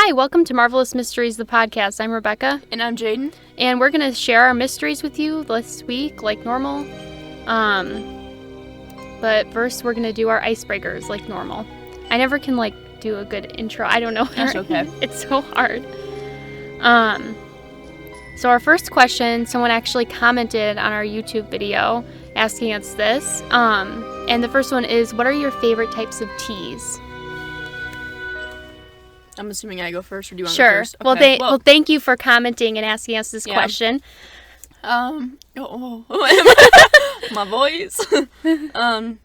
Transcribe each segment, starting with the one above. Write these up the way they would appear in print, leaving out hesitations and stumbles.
Hi, welcome to Marvelous Mysteries, the podcast. I'm Rebecca. And I'm Jaden. And we're going to share our mysteries with you this week, like normal. But first, we're going to do our icebreakers, like normal. I never can, do a good intro. I don't know. That's okay. It's so hard. So our first question, someone actually commented on our YouTube video asking us this. And the first one is, what are your favorite types of teas? I'm assuming I go first, or do you want to go first? Sure. Okay. Well, thank you for commenting and asking us this question. My voice. I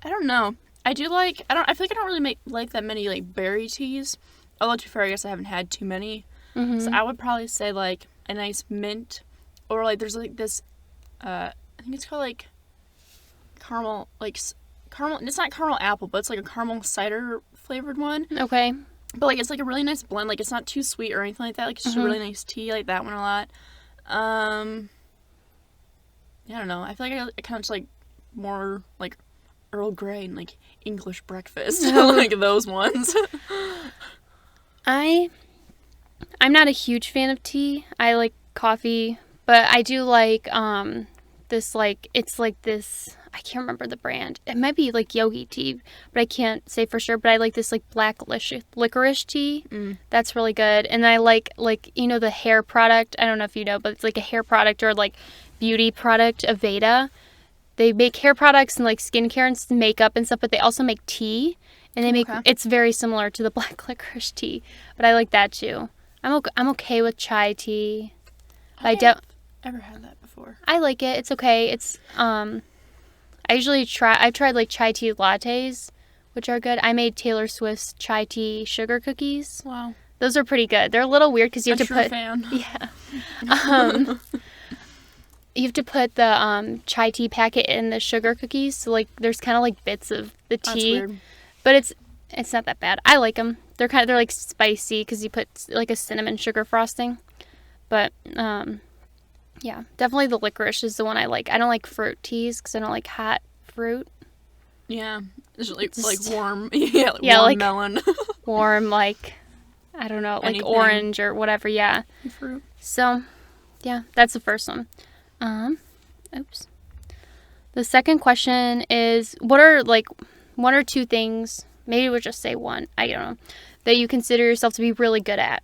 don't know. I feel like I don't really like that many, berry teas. Although, to be fair, I guess I haven't had too many. Mm-hmm. So I would probably say, a nice mint. Or, there's, this, I think it's called, caramel, caramel, it's not caramel apple, but it's, a caramel cider flavored one. Okay. But, it's, a really nice blend. It's not too sweet or anything like that. It's just a really nice tea. I like that one a lot. I don't know. I feel like I kind of just more, Earl Grey and, English breakfast. Those ones. I'm not a huge fan of tea. I like coffee. But I do like, this, it's this... I can't remember the brand. It might be yogi tea, but I can't say for sure. But I like this black licorice tea. That's really good. And I like the hair product. I don't know if you know, but it's a hair product or beauty product, Aveda. They make hair products and skincare and makeup and stuff, but they also make tea. And they make it's very similar to the black licorice tea, but I like that too. I'm okay with chai tea. I don't ever had that before. I like it. It's okay. It's I've tried chai tea lattes, which are good. I made Taylor Swift's chai tea sugar cookies. Wow. Those are pretty good. They're a little weird because you have to put... fan. Yeah. You have to put the chai tea packet in the sugar cookies. So, there's kind of, bits of the tea. That's weird. But it's not that bad. I like them. They're spicy because you put, a cinnamon sugar frosting. But, yeah, definitely the licorice is the one I like. I don't like fruit teas because I don't like hot fruit. Yeah, it's warm. Warm melon. Warm, I don't know, anything. Orange or whatever. Yeah. Fruit. So, yeah, that's the first one. Oops. The second question is, what are one or two things? Maybe we'll just say one. I don't know, that you consider yourself to be really good at.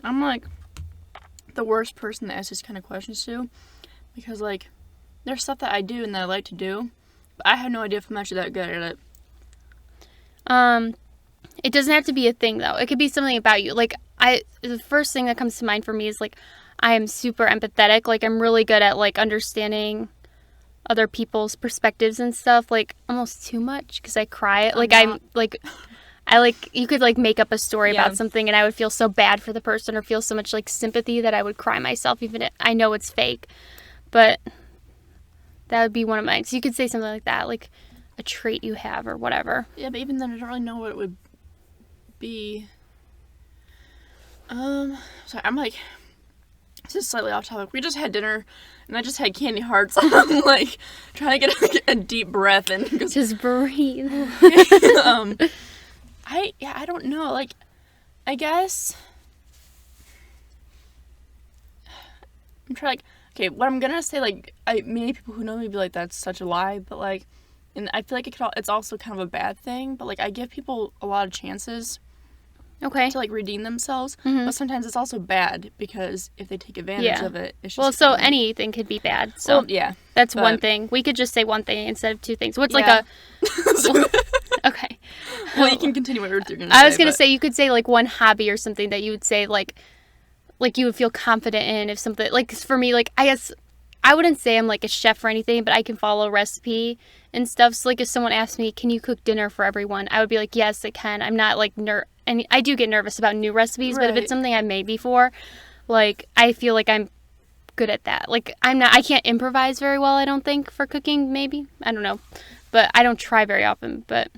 I'm the worst person to ask these kind of questions to, because there's stuff that I do and that I like to do, but I have no idea if I'm actually that good at it. It doesn't have to be a thing though. It could be something about you. The first thing that comes to mind for me is I am super empathetic. I'm really good at understanding other people's perspectives and stuff. Almost too much because I cry. You could make up a story about something and I would feel so bad for the person or feel so much sympathy that I would cry myself, even if I know it's fake. But that would be one of mine. So you could say something like that, a trait you have or whatever. Yeah, but even then I don't really know what it would be. Sorry, I'm just slightly off topic. We just had dinner and I just had candy hearts. I'm trying to get a deep breath in. Just breathe. I don't know, I guess, I'm trying, okay, what I'm gonna say, many people who know me be that's such a lie, but, and I feel it's also kind of a bad thing, but, I give people a lot of chances, okay, to, redeem themselves, but sometimes it's also bad, because if they take advantage of it, it's just... Well, so anything could be bad, so... Well, yeah. That's one thing. We could just say one thing instead of two things. What's okay. Well, you can continue what you're going to say. I was going to say, you could say, one hobby or something that you would say, you would feel confident in if something... for me, I guess... I wouldn't say I'm, a chef or anything, but I can follow a recipe and stuff. So, if someone asked me, can you cook dinner for everyone? I would be yes, I can. I'm not, and I do get nervous about new recipes, right. But if it's something I've made before, I feel I'm good at that. I can't improvise very well, I don't think, for cooking, maybe. I don't know. But I don't try very often, but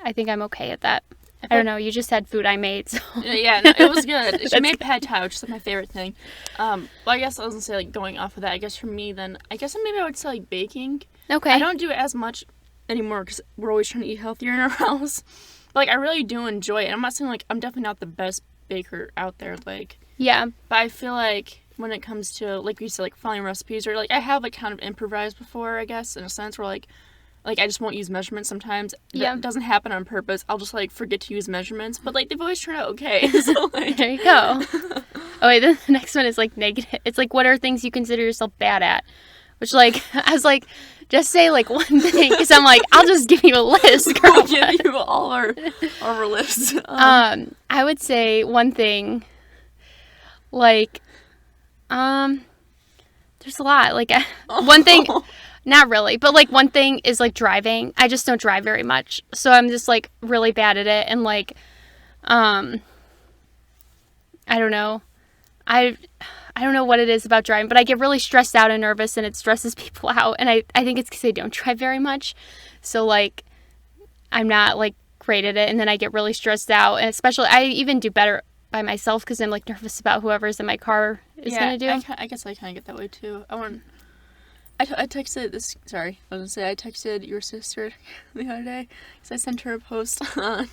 I think I'm okay at that. I don't know, you just had food I made, so... Yeah, no, it was good. She made pad thai, which is my favorite thing. Well, I guess I was going to say, going off of that, I guess for me, then, I guess maybe I would say, baking. Okay. I don't do it as much anymore, because we're always trying to eat healthier in our house. But, like, I really do enjoy it. I'm not saying, like, I'm definitely not the best baker out there, like... Yeah. But I feel like when it comes to, like you said, like, following recipes, or, like, I have, like, kind of improvised before, I guess, in a sense, where, like, I just won't use measurements sometimes. Yeah. That doesn't happen on purpose. I'll just, like, forget to use measurements. But, like, they've always turned out okay. So, like... There you go. Oh, wait, the next one is, like, negative. It's, like, what are things you consider yourself bad at? Which, like, I was, like, just say, like, one thing. Because I'm, like, I'll just give you a list, girl. We'll give you all our lists. I would say one thing, like, there's a lot. Like, one thing... Not really, but, like, one thing is, like, driving. I just don't drive very much, so I'm just, like, really bad at it, and, like, I don't know. I don't know what it is about driving, but I get really stressed out and nervous, and it stresses people out, and I think it's because I don't drive very much, so, like, I'm not, like, great at it, and then I get really stressed out, and especially, I even do better by myself, because I'm, like, nervous about whoever's in my car is going to do. I guess I kind of get that way, too. I texted this. Sorry, I was gonna say I texted your sister the other day because I sent her a post on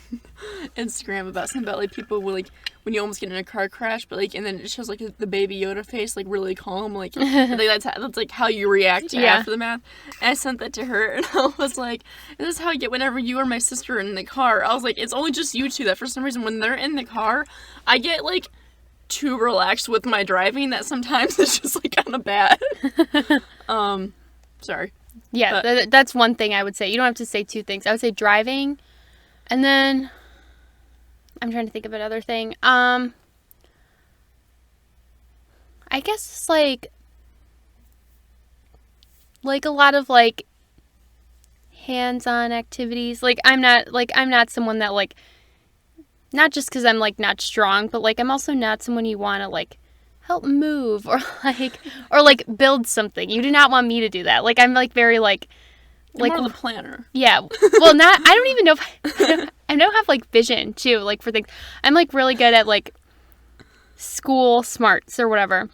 Instagram about something about like people will like when you almost get in a car crash, but like and then it shows like the baby Yoda face like really calm, like, like that's like how you react after the math. And I sent that to her, and I was like, "This is how I get whenever you or my sister are in the car." I was like, "It's only just you two that for some reason when they're in the car, I get like." Too relaxed with my driving that sometimes it's just like kind of bad. Sorry. Yeah, that's one thing I would say. You don't have to say two things. I would say driving, and then I'm trying to think of another thing. I guess it's like a lot of like hands-on activities. Like I'm not someone that like. Not just because I'm, like, not strong, but, like, I'm also not someone you want to, like, help move or, like, build something. You do not want me to do that. Like, I'm, like, very, like... You're more the planner. Yeah. Well, I don't even know if... I don't have, like, vision, too, like, for things. I'm, like, really good at, like, school smarts or whatever.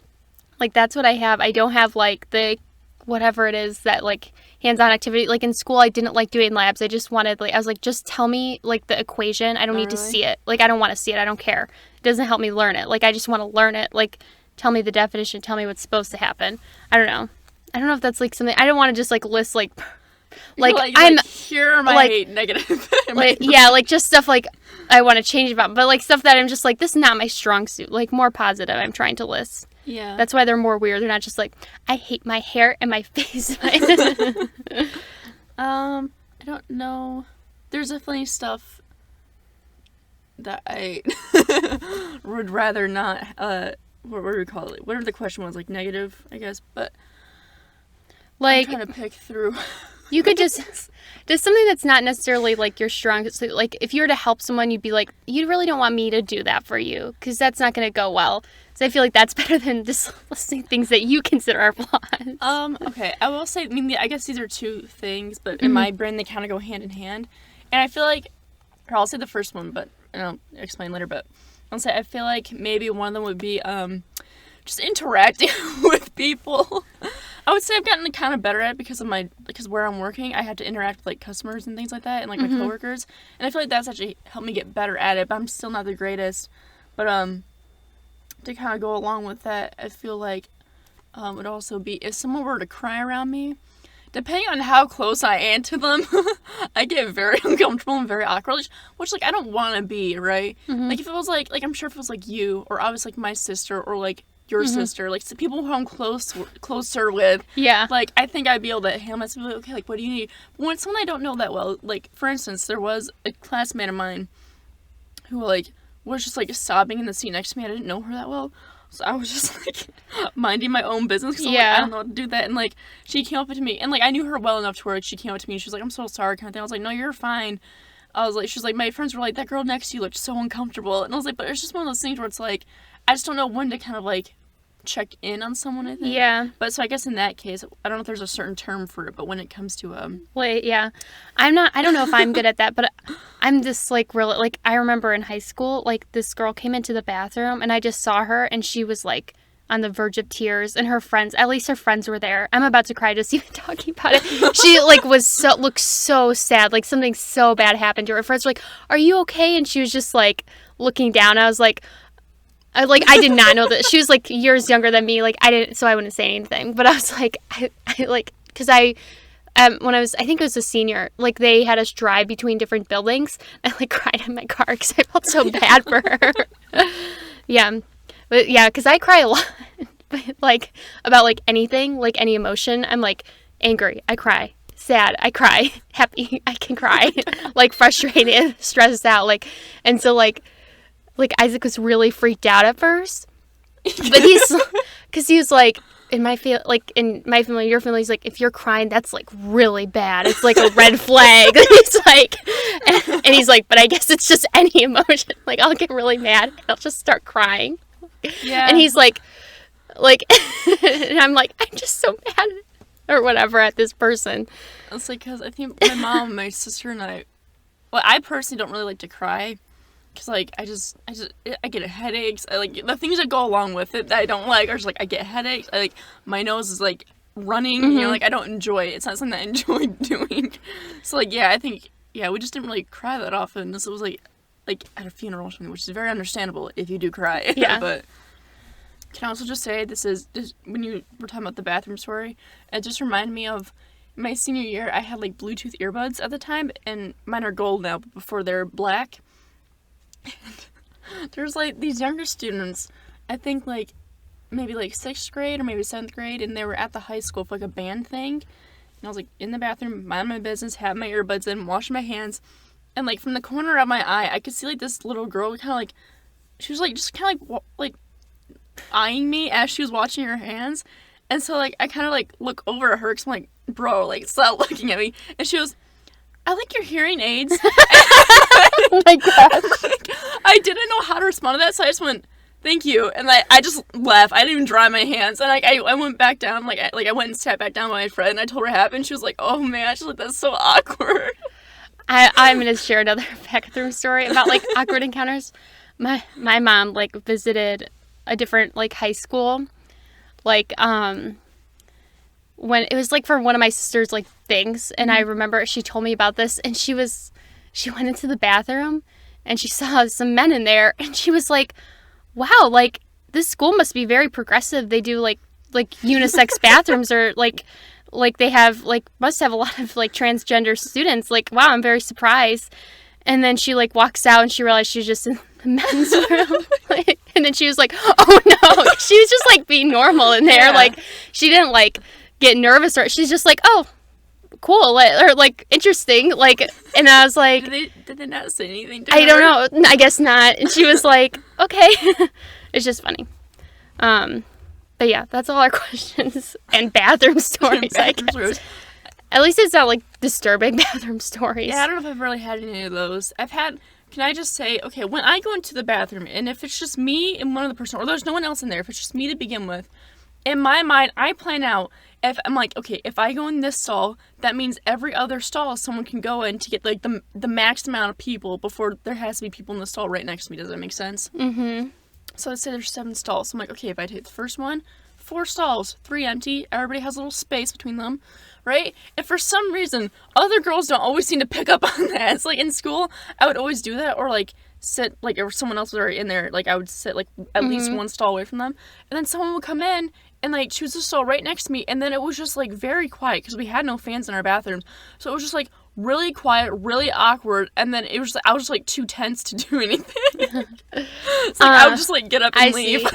Like, that's what I have. I don't have, like, the... whatever it is that, like... hands-on activity. Like, in school, I didn't like doing labs. I just wanted, like, I was like, just tell me, like, the equation. I don't need to see it. Like, I don't want to see it. I don't care. It doesn't help me learn it. Like, I just want to learn it. Like, tell me the definition. Tell me what's supposed to happen. I don't know. I don't know if that's, like, something... I don't want to just, like, list, like... I'm... here are my like, negative... like, yeah, like, just stuff, like, I want to change about. But, like, stuff that I'm just, like, this is not my strong suit. Like, more positive I'm trying to list. Yeah. That's why they're more weird. They're not just like, I hate my hair and my face. I don't know. There's definitely stuff that I would rather not, what do we call it? Whatever the question was, like negative, I guess, but like, I'm trying to pick through. You could just something that's not necessarily like your strongest. Like if you were to help someone, you'd be like, you really don't want me to do that for you because that's not going to go well. So I feel like that's better than just listing things that you consider are flaws. Okay, I will say, I mean, I guess these are two things, but in my brain they kind of go hand in hand. And I feel like, or I'll say the first one, but I'll explain later. But I'll say I feel like maybe one of them would be just interacting with people. I would say I've gotten kind of better at it because where I'm working, I have to interact with like customers and things like that, and like my coworkers, and I feel like that's actually helped me get better at it. But I'm still not the greatest. But to kind of go along with that, I feel like would also be if someone were to cry around me, depending on how close I am to them, I get very uncomfortable and very awkward, which like I don't want to be, right? Like if it was like I'm sure if it was like you or obviously like my sister or like your sister, like people who I'm closer with, like I think I'd be able to handle myself. Like, okay, like what do you need? But when it's someone I don't know that well, like for instance, there was a classmate of mine who like was just like sobbing in the seat next to me. I didn't know her that well, so I was just like minding my own business because like, I don't know how to do that. And like she came up to me, and like I knew her well enough to where like, she came up to me and she was like, "I'm so sorry," kind of thing. I was like, "No, you're fine." I was like, she was like, "My friends were like, that girl next to you looked so uncomfortable," and I was like, but it's just one of those things where it's like I just don't know when to kind of like check in on someone, I think. Yeah. But so I guess in that case, I don't know if there's a certain term for it, but when it comes to Wait, yeah. I don't know if I'm good at that, but I'm just like really like I remember in high school, like this girl came into the bathroom and I just saw her and she was like on the verge of tears, and her friends, at least her friends were there. I'm about to cry just even talking about it. She like looked so sad, like something so bad happened to her. Her friends were like, "Are you okay?" And she was just like looking down. I was like, I did not know that. She was like years younger than me. Like so I wouldn't say anything. But I was like, I like, because when I think it was a senior, like they had us drive between different buildings. I like cried in my car because I felt so bad for her. Yeah. But yeah, because I cry a lot, like, about, like, anything, like, any emotion. I'm, like, angry, I cry. Sad, I cry. Happy, I can cry. Like, frustrated, stressed out, like, and so, like, Isaac was really freaked out at first. But because he was, like, in my family, your family, he's like, if you're crying, that's, like, really bad. It's, like, a red flag. He's like, and he's like, but I guess it's just any emotion. Like, I'll get really mad, and I'll just start crying. Yeah. And he's like, and I'm like, I'm just so mad or whatever at this person. It's like, because I think my mom, my sister, and I personally don't really like to cry. Because, like, I get headaches. Like, the things that go along with it that I don't like are just, like, I get headaches. My nose is, like, running. Mm-hmm. You know, like, I don't enjoy it. It's not something that I enjoy doing. So, like, yeah, I think, yeah, we just didn't really cry that often. This was, like at a funeral or something, which is very understandable if you do cry. Yeah. But can I also just say, this is just, when you were talking about the bathroom story, it just reminded me of my senior year. I had like Bluetooth earbuds at the time, and mine are gold now, but before they're black. And there's like these younger students, I think like maybe like 6th grade or maybe 7th grade, and they were at the high school for like a band thing. And I was like in the bathroom, minding my business, having my earbuds in, washing my hands. And, like, from the corner of my eye, I could see, like, this little girl kind of, like, she was, like, just kind of, like, eyeing me as she was washing her hands. And so, like, I kind of, like, look over at her because I'm like, bro, like, stop looking at me. And she goes, I like your hearing aids. Oh, my gosh. Like, I didn't know how to respond to that, so I just went, thank you. And, like, I just left. I didn't even dry my hands. And, like, I went back down. I went and sat back down with my friend, and I told her what happened. She was like, oh, man. She's like, that's so awkward. I'm going to share another bathroom story about, like, awkward encounters. My mom, like, visited a different, like, high school, like, when it was, like, for one of my sister's, like, things, and I remember she told me about this, and she went into the bathroom, and she saw some men in there, and she was like, wow, like, this school must be very progressive. They do, like unisex bathrooms, or, like they have, like, must have a lot of, like, transgender students. Like, wow, I'm very surprised. And then she, like, walks out and she realized she was just in the men's room. And then she was like, oh, no. She was just, like, being normal in there. Yeah. Like, she didn't, like, get nervous. Or she's just like, oh, cool. Or, like, interesting. Like, and I was like. Did they not say anything to her? I don't know. I guess not. And she was like, okay. It's just funny. But yeah, that's all our questions and bathroom stories, I guess. At least it's not, like, disturbing bathroom stories. Yeah, I don't know if I've really had any of those. Can I just say, okay, when I go into the bathroom, and if it's just me and one other person, or there's no one else in there, if it's just me to begin with, in my mind, I plan out, if I'm like, okay, if I go in this stall, that means every other stall someone can go in to get, like, the max amount of people before there has to be people in the stall right next to me. Does that make sense? Mm-hmm. So let's say there's 7 stalls. So I'm like, okay, if I take the first one, 4 stalls, 3 empty, everybody has a little space between them, right? If for some reason, other girls don't always seem to pick up on that. It's like in school, I would always do that, or like sit, like, if someone else was already in there, like I would sit like at least 1 stall away from them, and then someone would come in and like choose a stall right next to me, and then it was just like very quiet because we had no fans in our bathrooms, so it was just like really quiet, really awkward, and then it was I was just like too tense to do anything. It's like I would just like get up and leave.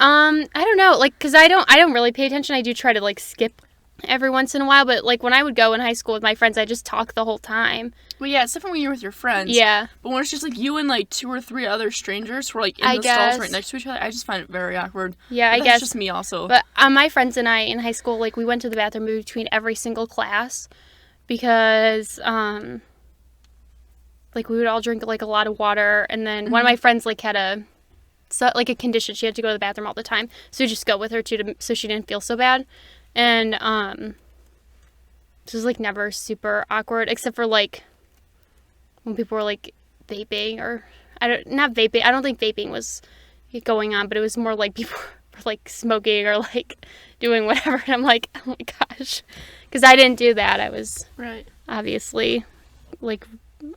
I don't know, like, because I don't really pay attention. I do try to, like, skip every once in a while, but, like, when I would go in high school with my friends, I just talk the whole time. Well, yeah, it's different when you're with your friends. Yeah. But when it's just, like, you and, like, 2 or 3 other strangers who are, like, in the stalls right next to each other, I just find it very awkward. Yeah, but I guess. That's just me also. But my friends and I in high school, like, we went to the bathroom between every single class because, like, we would all drink, like, a lot of water, and then one of my friends, like, had a condition. She had to go to the bathroom all the time, so we just go with her so she didn't feel so bad. And this was, like, never super awkward, except for, like, when people were, like, vaping, or not vaping. I don't think vaping was going on, but it was more like people like smoking or like doing whatever. And I'm like, oh my gosh, because I didn't do that. I was obviously like,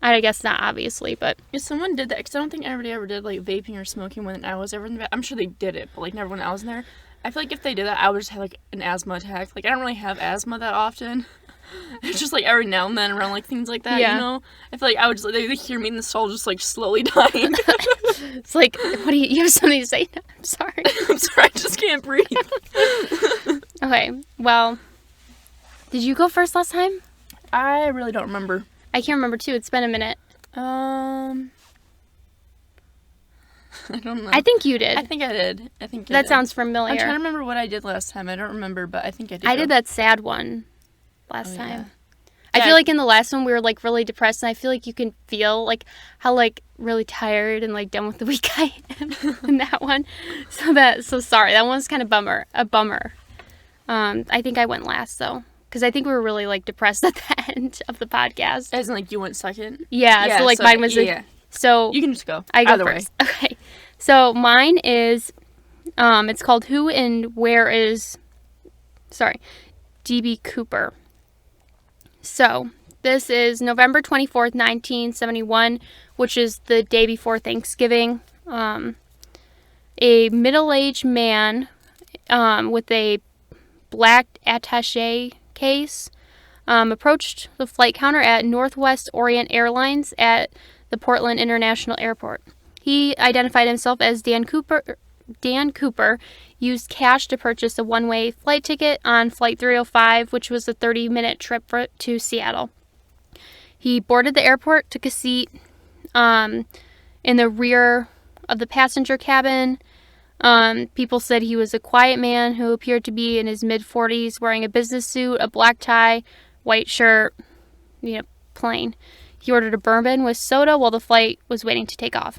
I guess not obviously, but if someone did that, because I don't think anybody ever did like vaping or smoking when I was ever in the I'm sure they did it, but like never when I was in there. I feel like if they did that, I would just have like an asthma attack. Like I don't really have asthma that often. It's just like every now and then around like things like that, you know? I feel like I would just, they hear me in the stall just like slowly dying. It's like, what do you have something to say? No, I'm sorry. I'm sorry, I just can't breathe. Okay, well, did you go first last time? I really don't remember. I can't remember too. It's been a minute. I don't know. I think you did. I think I did. That sounds familiar. I'm trying to remember what I did last time. I don't remember, but I think I did. I did that sad one last time. Yeah. I feel like in the last one we were like really depressed, and I feel like you can feel like how like really tired and like done with the week I am in that one. So sorry. That one's kind of a bummer. I think I went last though, because I think we were really like depressed at the end of the podcast. As in like you went second? Yeah, so like mine was so you can just go. I go Either first. Way. Okay. So mine is it's called Who and Where is D.B. Cooper. So this is November 24th, 1971, which is the day before Thanksgiving. A middle-aged man with a black attaché case approached the flight counter at Northwest Orient Airlines at the Portland International Airport. He identified himself as Dan Cooper. Dan Cooper used cash to purchase a one-way flight ticket on Flight 305, which was a 30-minute trip to Seattle. He boarded the airport, took a seat in the rear of the passenger cabin. People said he was a quiet man who appeared to be in his mid-40s, wearing a business suit, a black tie, white shirt, plain. He ordered a bourbon with soda while the flight was waiting to take off.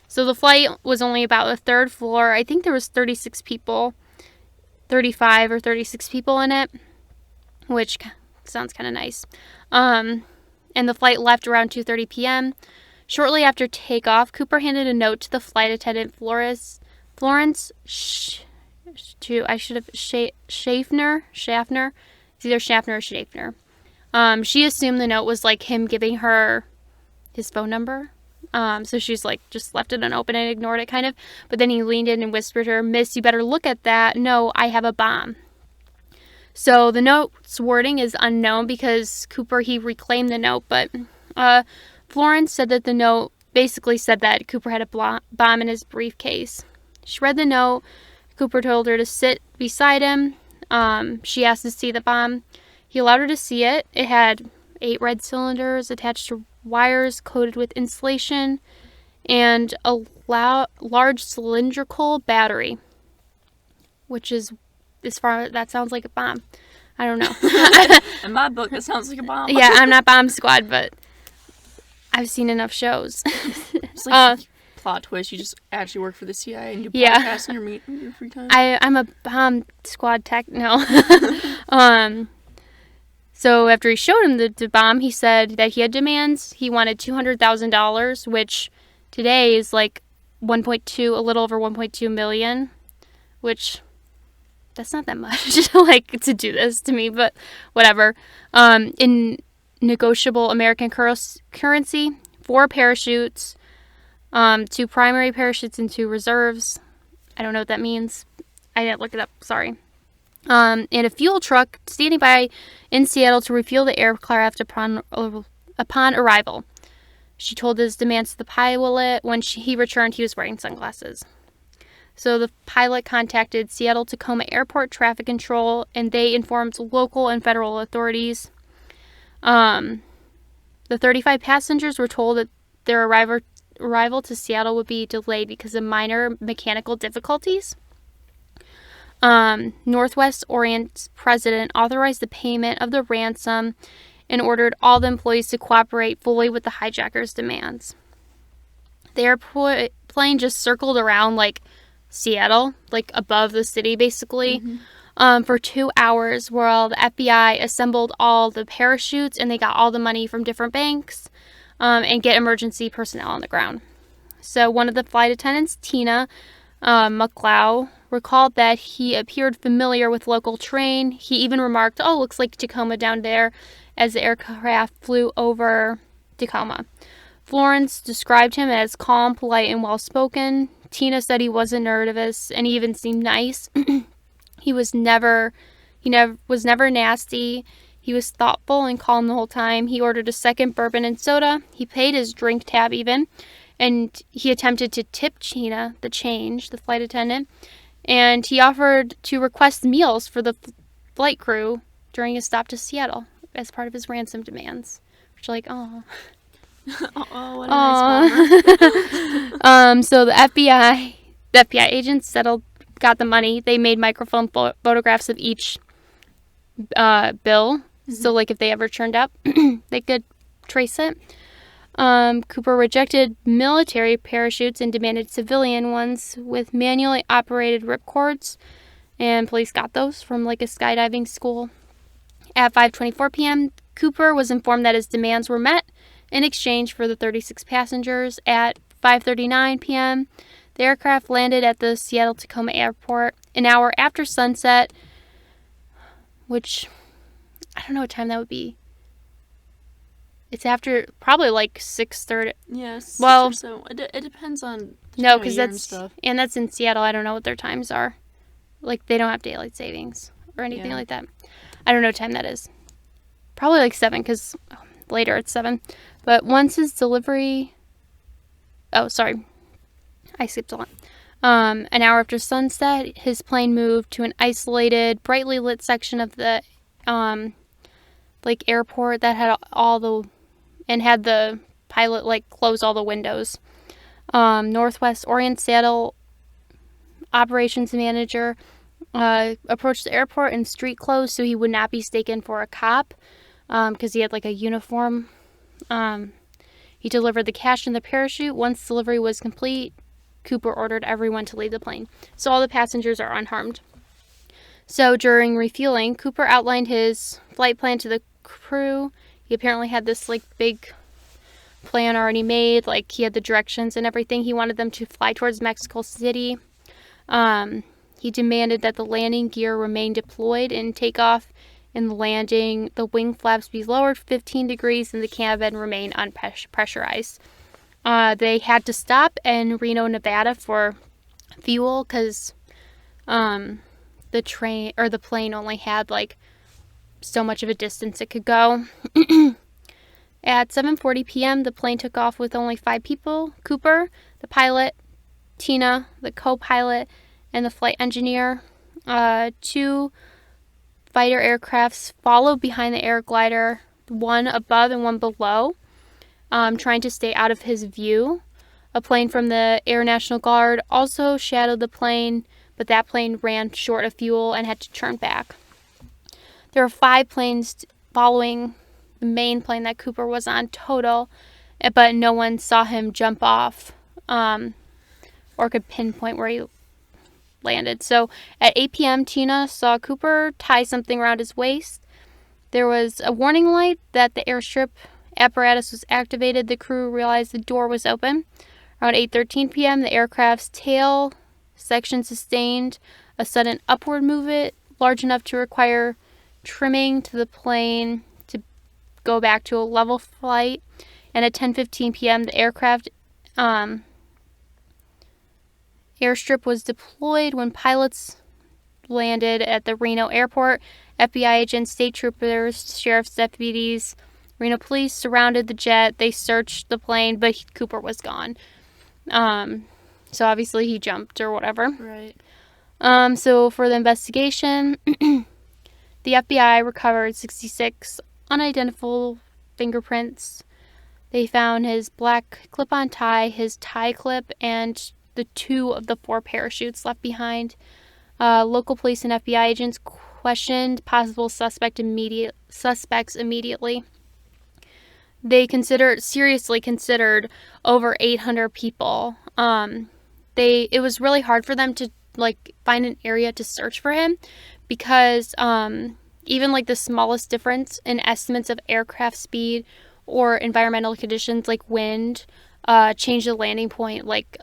So the flight was only about the third floor. I think there was 35 or 36 people in it, which sounds kind of nice. And the flight left around 2:30 p.m. Shortly after takeoff, Cooper handed a note to the flight attendant, Florence Schaffner. It's either Schaffner or Schaffner. She assumed the note was like him giving her his phone number. So she's like just left it unopened and ignored it kind of. But then he leaned in and whispered to her, "Miss, you better look at that. No, I have a bomb." So the note's wording is unknown because Cooper, he reclaimed the note. But Florence said that the note basically said that Cooper had a bomb in his briefcase. She read the note. Cooper told her to sit beside him. She asked to see the bomb. He allowed her to see it. It had 8 red cylinders attached to wires coated with insulation, and a large cylindrical battery, which is, that sounds like a bomb. I don't know. In my book, that sounds like a bomb. Yeah, I'm not Bomb Squad, but I've seen enough shows. It's like plot twist. You just actually work for the CIA and you podcast in your free time. I'm a Bomb Squad tech. No. So after he showed him the bomb, he said that he had demands. He wanted $200,000, which today is like a little over 1.2 million, which that's not that much like to do this to me, but whatever. In negotiable American currency, 4 parachutes, 2 primary parachutes and 2 reserves. I don't know what that means. I didn't look it up. Sorry. And a fuel truck standing by in Seattle to refuel the aircraft upon arrival. She told his demands to the pilot. When he returned, he was wearing sunglasses. So the pilot contacted Seattle Tacoma Airport Traffic Control, and they informed local and federal authorities. The 35 passengers were told that their arrival to Seattle would be delayed because of minor mechanical difficulties. Northwest Orient's president authorized the payment of the ransom and ordered all the employees to cooperate fully with the hijackers' demands. The airplane just circled around like Seattle, like above the city basically, for 2 hours while the FBI assembled all the parachutes and they got all the money from different banks and get emergency personnel on the ground. So one of the flight attendants, Tina McLeod, recalled that he appeared familiar with local terrain. He even remarked, "Oh, looks like Tacoma down there," as the aircraft flew over Tacoma. Florence described him as calm, polite, and well-spoken. Tina said he wasn't nervous, and he even seemed nice. He was never nasty. He was thoughtful and calm the whole time. He ordered a second bourbon and soda. He paid his drink tab even, and he attempted to tip Tina the flight attendant, and he offered to request meals for the flight crew during his stop to Seattle as part of his ransom demands. Which, like, oh. Oh, what a nice farmer. So the FBI agents got the money. They made microfilm photographs of each bill. So, like, if they ever turned up, they could trace it. Cooper rejected military parachutes and demanded civilian ones with manually operated ripcords, and police got those from, like, a skydiving school. At 5:24 p.m., Cooper was informed that his demands were met in exchange for the 36 passengers. At 5:39 p.m., the aircraft landed at the Seattle-Tacoma airport an hour after sunset, which I don't know what time that would be. It's after probably like 6:30. Yes. Well, so it depends on the no, time of because year and stuff. that's in Seattle. I don't know what their times are. Like, they don't have daylight savings or anything like that. I don't know what time that is. Probably like 7, because later it's 7. But once his delivery... Oh, sorry. I skipped a lot. An hour after sunset, his plane moved to an isolated, brightly lit section of the airport that had had the pilot, like, close all the windows. Northwest Orient Seattle operations manager approached the airport in street clothes so he would not be mistaken for a cop, because he had, like, a uniform. He delivered the cash and the parachute. Once delivery was complete, Cooper ordered everyone to leave the plane. So all the passengers are unharmed. So during refueling, Cooper outlined his flight plan to the crew. He apparently had this, like, big plan already made. Like, he had the directions and everything. He wanted them to fly towards Mexico City. He demanded that the landing gear remain deployed and takeoff and landing. The wing flaps be lowered 15 degrees and the cabin remain unpressurized. They had to stop in Reno, Nevada for fuel because the plane only had, like, so much of a distance it could go. At 7:40 p.m., the plane took off with only 5 people: Cooper, the pilot, Tina, the co-pilot, and the flight engineer. 2 fighter aircrafts followed behind the air glider, one above and one below, trying to stay out of his view. A plane from the Air National Guard also shadowed the plane, but that plane ran short of fuel and had to turn back. There were 5 planes following the main plane that Cooper was on total, but no one saw him jump off or could pinpoint where he landed. So at 8 p.m., Tina saw Cooper tie something around his waist. There was a warning light that the airstrip apparatus was activated. The crew realized the door was open. Around 8:13 p.m., the aircraft's tail section sustained a sudden upward movement large enough to require trimming to the plane to go back to a level flight. And at 10:15 p.m., the aircraft airstrip was deployed. When pilots landed at the Reno airport, FBI agents, state troopers, sheriff's deputies, Reno police surrounded the jet. They searched the plane, but Cooper was gone. So obviously he jumped or whatever. Right. So for the investigation, the FBI recovered 66 unidentifiable fingerprints. They found his black clip-on tie, his tie clip, and the 2 of the 4 parachutes left behind. Local police and FBI agents questioned possible suspects immediately. They seriously considered over 800 people. It was really hard for them to, like, find an area to search for him because even, like, the smallest difference in estimates of aircraft speed or environmental conditions like wind changed the landing point, like,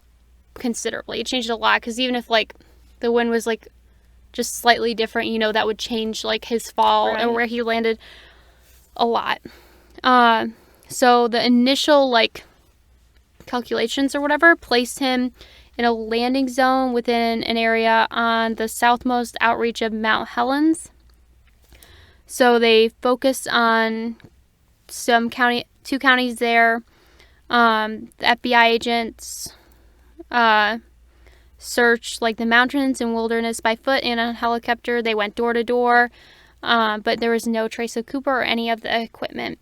considerably. It changed a lot because even if, like, the wind was like just slightly different, you know, that would change like his fall and where he landed a lot. So the initial like calculations or whatever placed him in a landing zone within an area on the southmost outreach of Mount Helens. So they focused on two counties there. The FBI agents searched like the mountains and wilderness by foot and on helicopter. They went door to door, but there was no trace of Cooper or any of the equipment.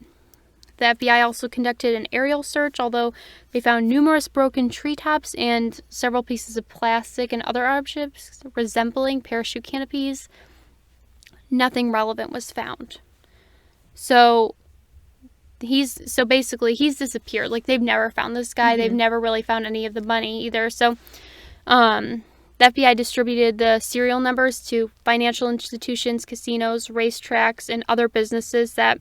The FBI also conducted an aerial search, although they found numerous broken treetops and several pieces of plastic and other objects resembling parachute canopies. Nothing relevant was found. So basically he's disappeared. Like, they've never found this guy. Mm-hmm. They've never really found any of the money either. So the FBI distributed the serial numbers to financial institutions, casinos, racetracks, and other businesses that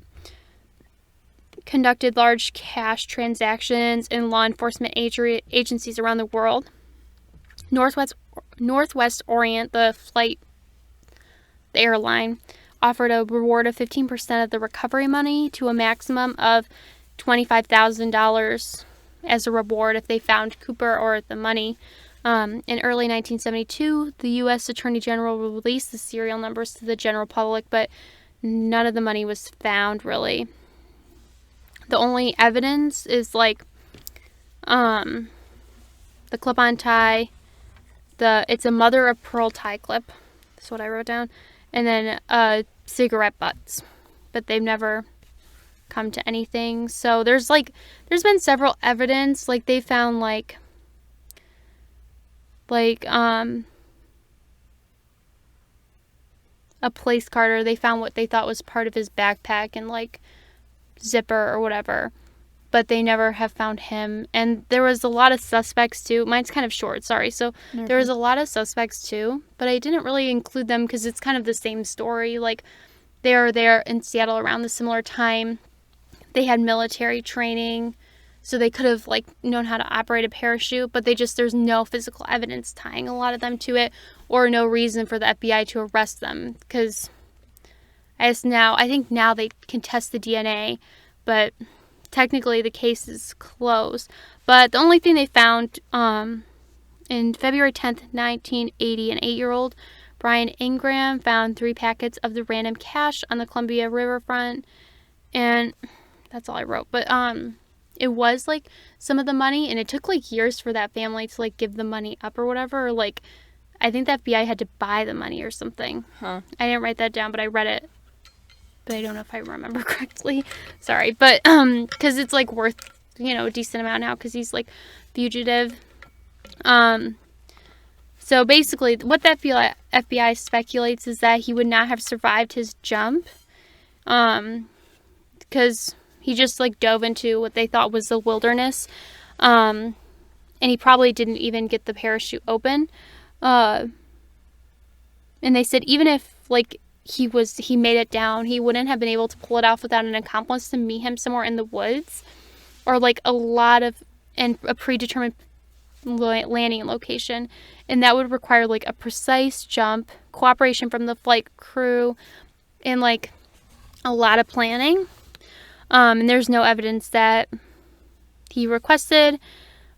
conducted large cash transactions in law enforcement agencies around the world. Northwest Orient, the airline, offered a reward of 15% of the recovery money to a maximum of $25,000 as a reward if they found Cooper or the money. In early 1972, the U.S. Attorney General released the serial numbers to the general public, but none of the money was found, really. The only evidence is, like, the clip-on tie. It's a mother-of-pearl tie clip. That's what I wrote down. And then cigarette butts. But they've never come to anything. So there's been several evidence. Like, they found, a place card, or they found what they thought was part of his backpack and, like, zipper or whatever, but they never have found him. And there was a lot of suspects too. Mine's kind of short, sorry. So there was a lot of suspects too, but I didn't really include them because it's kind of the same story. Like, they were there in Seattle around the similar time. They had military training, so they could have, like, known how to operate a parachute, but there's no physical evidence tying a lot of them to it, or no reason for the FBI to arrest them, because I think now they can test the DNA, but technically the case is closed. But the only thing they found, in February 10th, 1980, an 8-year-old, Brian Ingram, found 3 packets of the random cash on the Columbia riverfront, and that's all I wrote. But it was, like, some of the money, and it took, like, years for that family to, like, give the money up or whatever, or, like, I think the FBI had to buy the money or something. I didn't write that down, but I read it. But I don't know if I remember correctly. Sorry. But, because it's, like, worth, a decent amount now because he's, like, fugitive. So, basically, what the FBI speculates is that he would not have survived his jump. Because he just, like, dove into what they thought was the wilderness. And he probably didn't even get the parachute open. And they said even if, like, he made it down, he wouldn't have been able to pull it off without an accomplice to meet him somewhere in the woods, or, like, a predetermined landing location, and that would require, like, a precise jump, cooperation from the flight crew, and, like, a lot of planning. And there's no evidence that he requested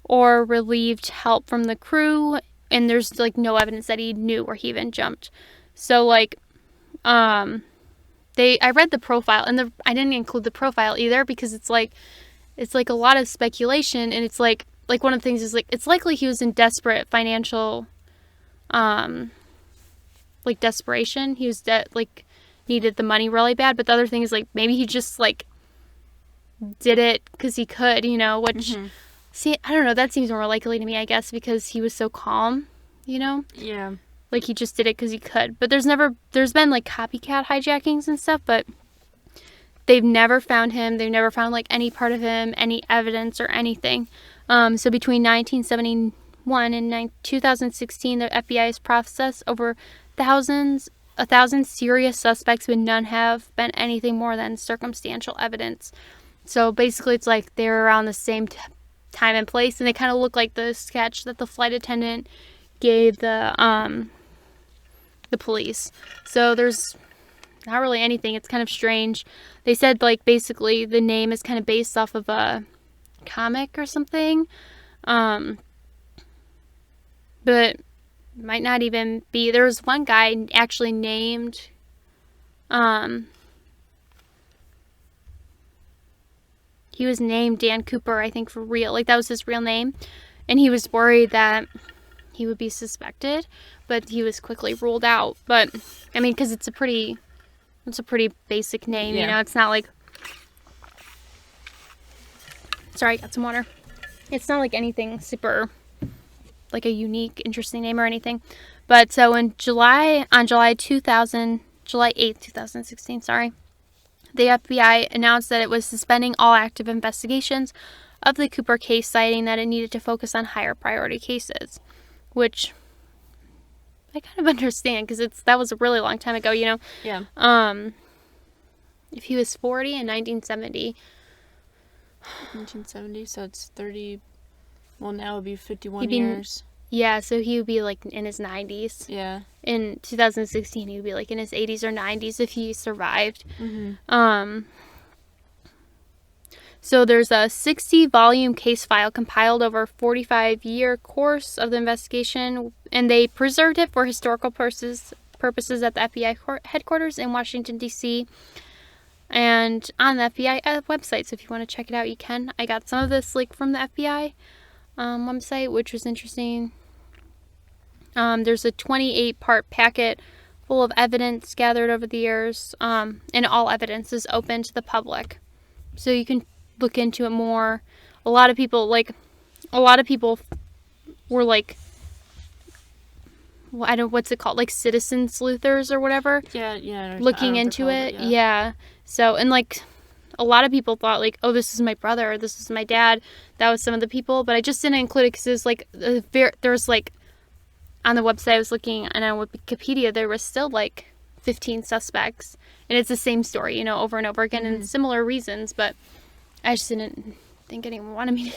or relieved help from the crew, and there's, like, no evidence that he knew where he even jumped. So, like, I read the profile, and I didn't include the profile either because it's like a lot of speculation, and it's like one of the things is, like, it's likely he was in desperate financial, like, desperation. He was needed the money really bad, but the other thing is, like, maybe he just, like, did it because he could, which, see, I don't know, that seems more likely to me, I guess, because he was so calm, Yeah. Like, he just did it because he could. But there's been, like, copycat hijackings and stuff, but they've never found him. They've never found, like, any part of him, any evidence or anything. So between 1971 and 2016, the FBI has processed over 1,000 serious suspects, but none have been anything more than circumstantial evidence. So basically, it's like they're around the same time and place, and they kind of look like the sketch that the flight attendant gave the the police. So there's not really anything. It's kind of strange. They said, like, basically the name is kind of based off of a comic or something. But might not even be. There was one guy actually named, he was named Dan Cooper, I think, for real. Like, that was his real name. And he was worried that he would be suspected, but he was quickly ruled out. But, I mean, because it's a pretty basic name, you know? It's not like... Sorry, I got some water. It's not like anything super, like a unique, interesting name or anything. But so on July 8th, 2016, sorry, the FBI announced that it was suspending all active investigations of the Cooper case, citing that it needed to focus on higher priority cases, which I kind of understand because that was a really long time ago, you know? Yeah. If he was 40 in 1970. 1970, so it's 30, well, now it would be 51 years. Yeah, so he would be, like, in his 90s. Yeah. In 2016, he would be, like, in his 80s or 90s if he survived. Mm-hmm. So there's a 60-volume case file compiled over a 45-year course of the investigation, and they preserved it for historical purposes at the FBI headquarters in Washington, D.C., and on the FBI website. So if you want to check it out, you can. I got some of this, like, from the FBI website, which was interesting. There's a 28-part packet full of evidence gathered over the years, and all evidence is open to the public. So you can look into it more. A lot of people were like, I don't, what's it called? Like citizen sleuthers or whatever. Yeah. Looking into it. Yeah. So, and like, a lot of people thought, like, oh, this is my brother, or this is my dad. That was some of the people, but I just didn't include it because it was like, there's like, on the website I was looking, and on Wikipedia, there was still like 15 suspects. And it's the same story, you know, over and over again, and similar reasons, but I just didn't think anyone wanted me to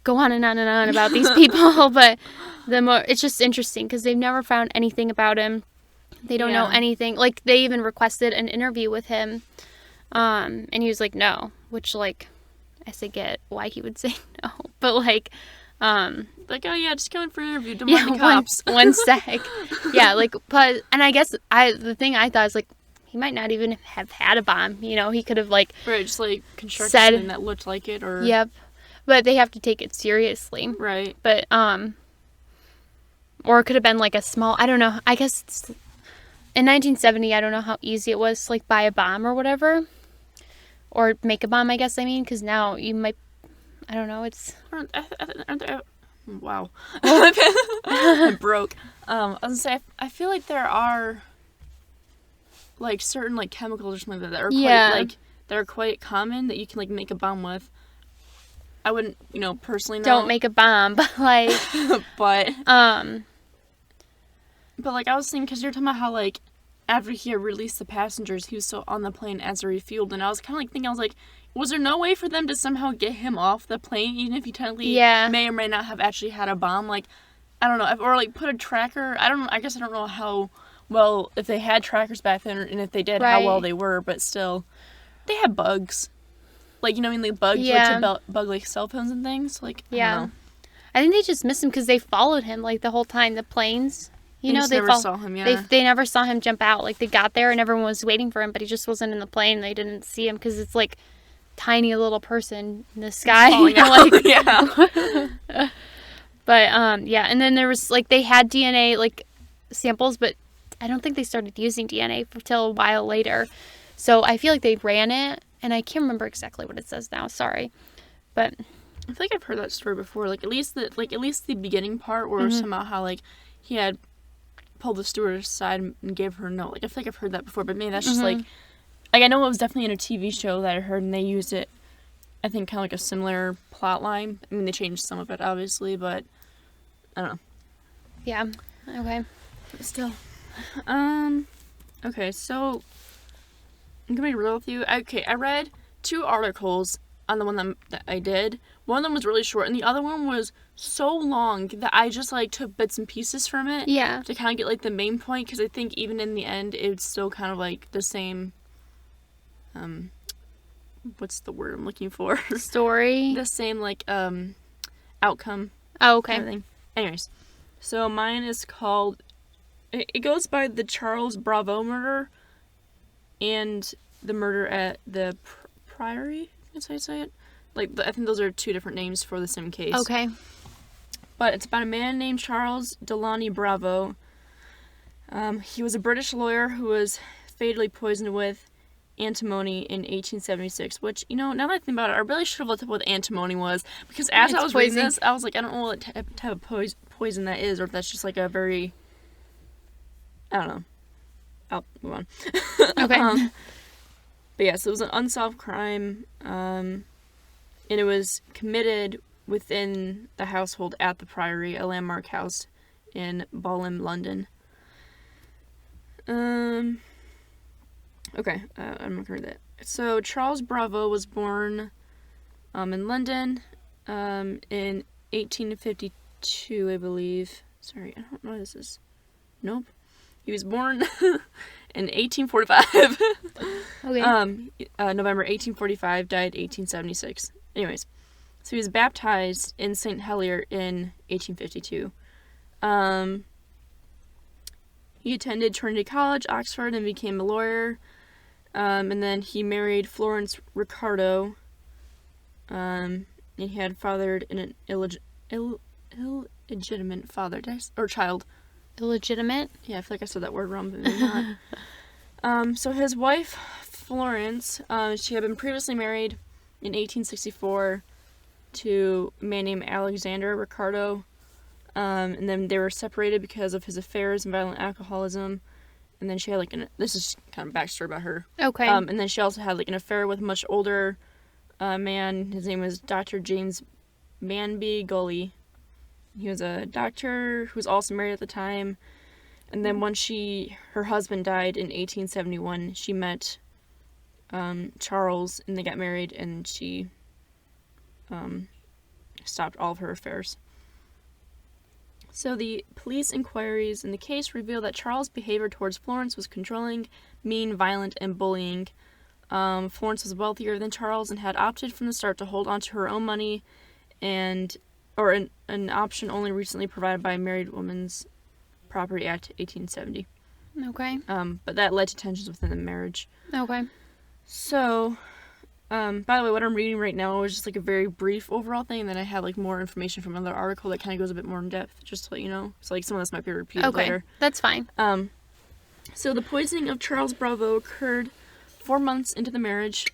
go on and on and on about these people. But it's just interesting because they've never found anything about him. They don't know anything. Like, they even requested an interview with him, and he was like, no, which, like, I get why he would say no, but like, like, oh yeah, just go in for an interview, don't mind the cops. one sec. Yeah, like, but, and I guess the thing I thought is, like, he might not even have had a bomb, you know, he could have, like, right, just, like, constructed something that looked like it, or... Yep, but they have to take it seriously. Right. But, or it could have been, like, a small, I don't know, I guess it's, in 1970, I don't know how easy it was to, like, buy a bomb or whatever, or make a bomb, I guess, because now you might, I don't know, it's... Wow. I'm broke. I was gonna say, I feel like there are, like, certain, like, chemicals or something like that are quite, like, that are quite common that you can, like, make a bomb with. I wouldn't, you know, personally know. Don't make a bomb, but, like... But, like, I was thinking, because you're talking about how, like, after he had released the passengers, he was still on the plane as they refueled, and I was kind of, like, thinking, I was like, was there no way for them to somehow get him off the plane, even if he technically may or may not have actually had a bomb? Like, I don't know, or, like, put a tracker, I guess I don't know how well, if they had trackers back then, and if they did, how well they were, but still, they had bugs. Like, you know what I mean, like, bugs, like, to bug, like, cell phones and things, like, I don't know. I think they just missed him because they followed him, like, the whole time, the planes. You know, they never saw him, They never saw him jump out. Like, they got there and everyone was waiting for him, but he just wasn't in the plane. They didn't see him because it's, like, tiny little person in the sky. You know, like, yeah. But, yeah, and then there was, like, they had DNA, like, samples, but I don't think they started using DNA until a while later. So I feel like they ran it, and I can't remember exactly what it says now. Sorry. But I feel like I've heard that story before. Like, at least the beginning part where somehow how, like, he had pulled the stewardess aside and gave her a note. Like, I feel like I've heard that before, but maybe that's just, like, I know it was definitely in a TV show that I heard, and they used it, I think, kind of like a similar plot line. I mean, they changed some of it, obviously, but I don't know. Yeah. Okay. But still. Okay, so I'm gonna be real with you. Okay, I read 2 articles on the one that I did. One of them was really short, and the other one was so long that I just, like, took bits and pieces from it. Yeah. To kind of get, like, the main point, because I think even in the end, it's still kind of, like, the same, what's the word I'm looking for? Story. The same, like, outcome. Oh, okay. Kind of thing. Anyways, so mine is called, it goes by the Charles Bravo murder and the murder at the Priory. That's how you say it. Like, I think those are two different names for the same case. Okay. But it's about a man named Charles Delaney Bravo. He was a British lawyer who was fatally poisoned with antimony in 1876, which, you know, now that I think about it, I really should have looked up what antimony was, because as I was reading this, I was like, I don't know what type of poison that is, or if that's just, like, a very, I don't know. I'll move on. Okay. But yeah, so it was an unsolved crime, and it was committed within the household at the Priory, a landmark house in Balham, London. Okay, I'm not gonna read that. So Charles Bravo was born in London in 1852, I believe. Sorry, I don't know what this is. Nope. He was born in 1845. Okay. November 1845, died 1876. Anyways, so he was baptized in St. Helier in 1852. He attended Trinity College, Oxford, and became a lawyer. And then he married Florence Ricardo. And he had fathered an illegitimate father, or child. Illegitimate? Yeah, I feel like I said that word wrong, but maybe not. So his wife, Florence, she had been previously married in 1864 to a man named Alexander Ricardo. And then they were separated because of his affairs and violent alcoholism. And then she had, like, this is kind of backstory about her. Okay. And then she also had, like, an affair with a much older man. His name was Dr. James Manby Gully. He was a doctor who was also married at the time. And then when her husband died in 1871, she met Charles, and they got married, and she stopped all of her affairs. So the police inquiries in the case reveal that Charles' behavior towards Florence was controlling, mean, violent, and bullying. Florence was wealthier than Charles and had opted from the start to hold on to her own money, or an option only recently provided by Married Women's Property Act 1870. Okay. But that led to tensions within the marriage. Okay. So, by the way, what I'm reading right now is just, like, a very brief overall thing, and then I have, like, more information from another article that kind of goes a bit more in depth, just to let you know. So, like, some of this might be repeated later. Okay, that's fine. So the poisoning of Charles Bravo occurred 4 months into the marriage.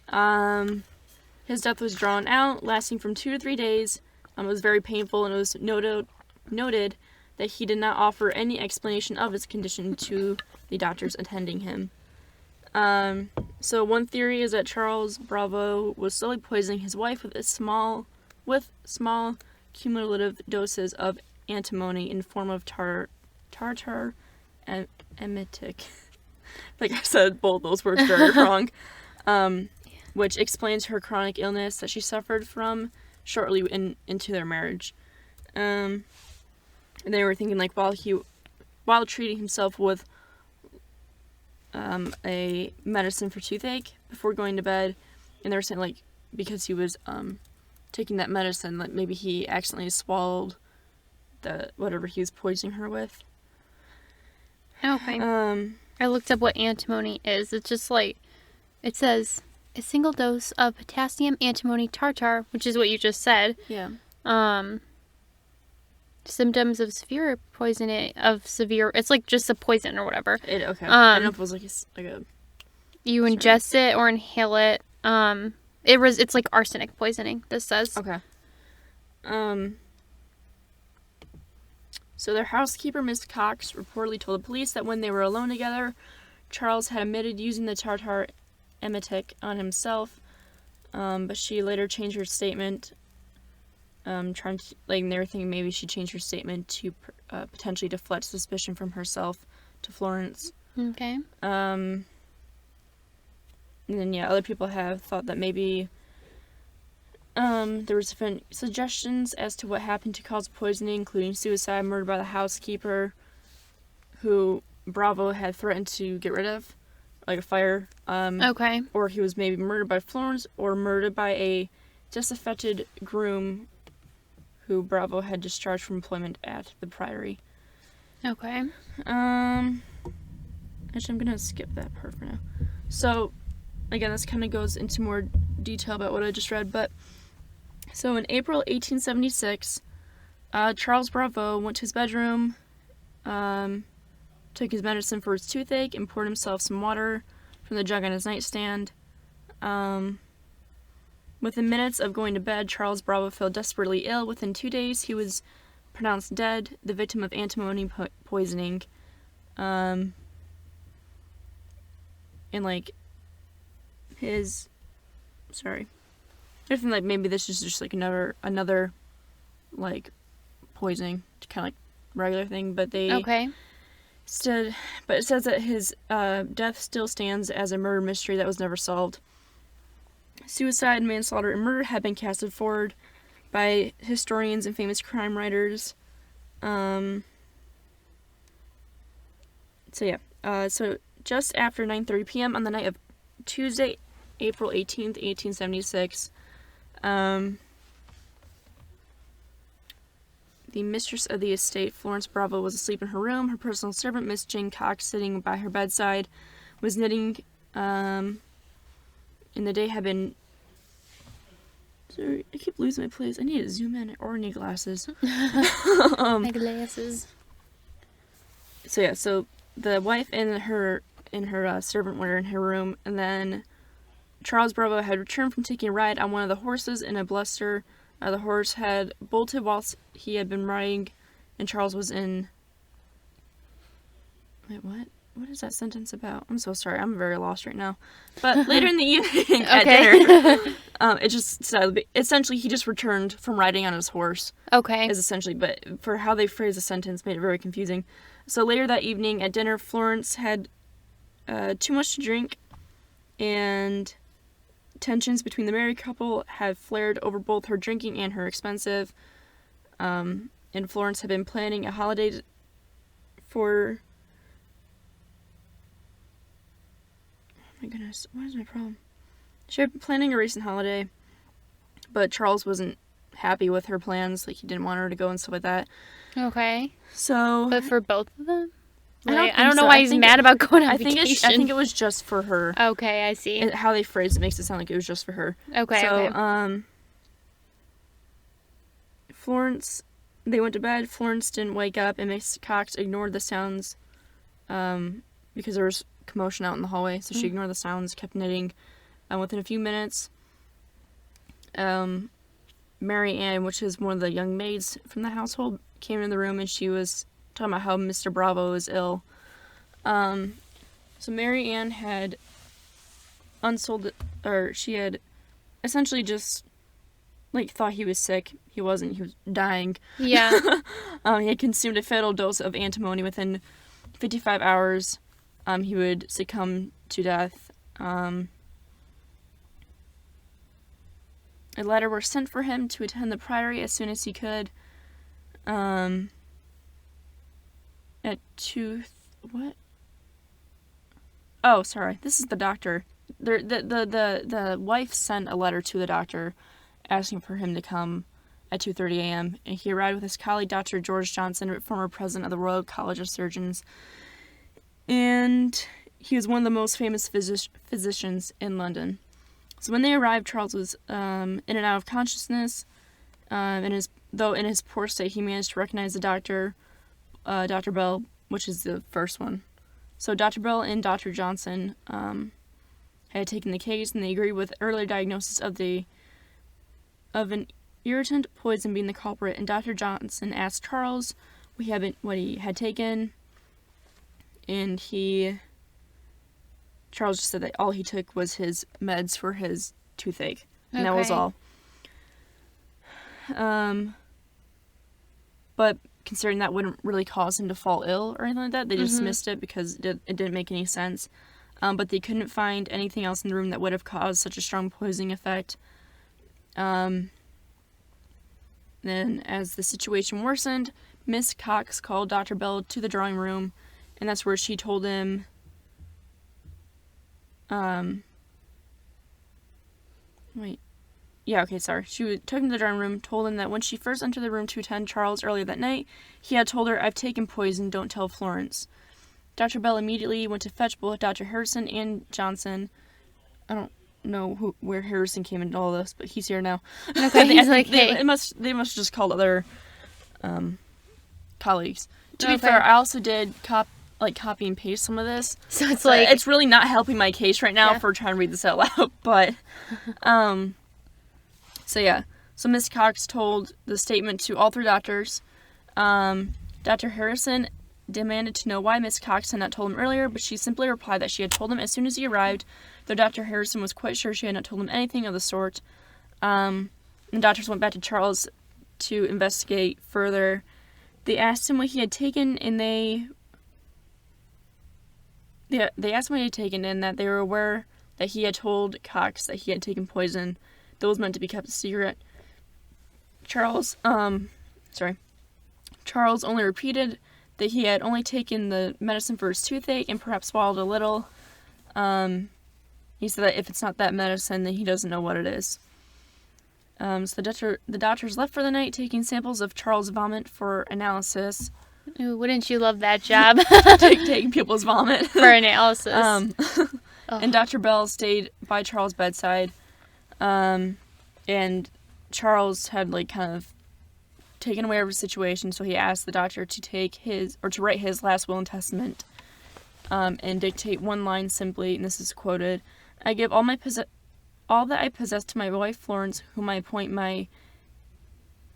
His death was drawn out, lasting from 2 to 3 days. It was very painful, and it was noted that he did not offer any explanation of his condition to the doctors attending him. So one theory is that Charles Bravo was slowly poisoning his wife with small cumulative doses of antimony in form of tartar emetic. Like I said both those words very wrong. Which explains her chronic illness that she suffered from shortly into their marriage. And they were thinking, like, while treating himself with a medicine for toothache before going to bed, and they were saying, like, because he was taking that medicine, like, maybe he accidentally swallowed whatever he was poisoning her with. Okay. I looked up what antimony is. It's just like, it says a single dose of potassium antimony tartar, which is what you just said. Yeah. Symptoms of severe poisoning, it's like just a poison or whatever. Okay. I don't know if it was like a... You ingest it or inhale it. It's like arsenic poisoning, this says. Okay. So their housekeeper, Miss Cox, reportedly told the police that when they were alone together, Charles had admitted using the tartar emetic on himself, but she later changed her statement, they were thinking maybe she changed her statement to potentially deflect suspicion from herself to Florence. Okay. And then, yeah, other people have thought that maybe There was different suggestions as to what happened to cause poisoning, including suicide, murder by the housekeeper, who Bravo had threatened to get rid of, like a fire. Okay. Or he was maybe murdered by Florence, or murdered by a disaffected groom who Bravo had discharged from employment at the Priory. Okay. Actually, I'm gonna skip that part for now. So, again, this kind of goes into more detail about what I just read, but so in April 1876, Charles Bravo went to his bedroom, took his medicine for his toothache, and poured himself some water from the jug on his nightstand. Within minutes of going to bed, Charles Bravo fell desperately ill. Within 2 days, he was pronounced dead, the victim of antimony poisoning. And, like, I think, like, maybe this is just, like, another, like, poisoning, kind of like regular thing, but they... Okay. But it says that his death still stands as a murder mystery that was never solved. Suicide, manslaughter, and murder have been casted forward by historians and famous crime writers. So just after 9:30 p.m. on the night of Tuesday, April 18th, 1876, the mistress of the estate, Florence Bravo, was asleep in her room. Her personal servant, Miss Jane Cox, sitting by her bedside, was knitting, and the day had been... Sorry, I keep losing my place. I need to zoom in or need glasses. My glasses. So the wife and her servant were in her room, and then Charles Bravo had returned from taking a ride on one of the horses in a bluster. The horse had bolted whilst he had been riding, and Charles was in... Wait, what? What is that sentence about? I'm so sorry. I'm very lost right now. But later in the evening at dinner, it just said, essentially, he just returned from riding on his horse. Okay. Is essentially, but for how they phrased the sentence made it very confusing. So later that evening at dinner, Florence had too much to drink, and tensions between the married couple had flared over both her drinking and her expensive. And Florence had been planning a holiday for... Oh my goodness, what is my problem? She had been planning a recent holiday, but Charles wasn't happy with her plans. Like, he didn't want her to go and stuff like that. Okay. So... But for both of them? I don't know why he's mad about going on vacation. I think it was just for her. Okay, I see. And how they phrased it makes it sound like it was just for her. Okay, so, Florence, they went to bed. Florence didn't wake up, and Miss Cox ignored the sounds, because there was commotion out in the hallway, so she ignored the sounds, kept knitting. Within a few minutes, Mary Ann, which is one of the young maids from the household, came in the room, and she was talking about how Mr. Bravo was ill. So Mary Ann had she had essentially just, like, thought he was sick. He wasn't. He was dying. Yeah. He had consumed a fatal dose of antimony. Within 55 hours, he would succumb to death. A letter was sent for him to attend the Priory as soon as he could. What? Oh, sorry. This is the doctor. The wife sent a letter to the doctor asking for him to come at 2:30 a.m. and he arrived with his colleague, Dr. George Johnson, former president of the Royal College of Surgeons. And he was one of the most famous physicians in London. So when they arrived, Charles was in and out of consciousness. Though in his poor state, he managed to recognize the doctor, Dr. Bell, which is the first one. So Dr. Bell and Dr. Johnson had taken the case, and they agreed with earlier diagnosis of an irritant poison being the culprit. And Dr. Johnson asked Charles what he had taken, and Charles just said that all he took was his meds for his toothache, and that was all. But considering that wouldn't really cause him to fall ill or anything like that, they dismissed it because it didn't make any sense. But they couldn't find anything else in the room that would have caused such a strong poisoning effect. Then, as the situation worsened, Miss Cox called Dr. Bell to the drawing room, and that's where she told him, She took him to the drawing room, told him that when she first entered the room to attend Charles earlier that night, he had told her, "I've taken poison, don't tell Florence." Dr. Bell immediately went to fetch both Dr. Harrison and Johnson. I don't know where Harrison came into all this, but he's here now. Okay, he's like, hey. They must have just called other colleagues. To be fair, I also did copy and paste some of this. So it's like... It's really not helping my case right now for trying to read this out loud, but... So Miss Cox told the statement to all three doctors. Dr. Harrison demanded to know why Miss Cox had not told him earlier, but she simply replied that she had told him as soon as he arrived, though Dr. Harrison was quite sure she had not told him anything of the sort. The doctors went back to Charles to investigate further. They asked him what he had taken, and they asked him what he had taken, and that they were aware that he had told Cox that he had taken poison that was meant to be kept a secret. Charles only repeated that he had only taken the medicine for his toothache and perhaps swallowed a little. He said that if it's not that medicine, then he doesn't know what it is. So the doctors left for the night, taking samples of Charles' vomit for analysis. Ooh, wouldn't you love that job? Taking people's vomit. For analysis. And Dr. Bell stayed by Charles' bedside. And Charles had kind of taken away of the situation, so he asked the doctor to write his last will and testament, and dictate one line simply, and this is quoted: "I give all that I possess to my wife Florence, whom I appoint my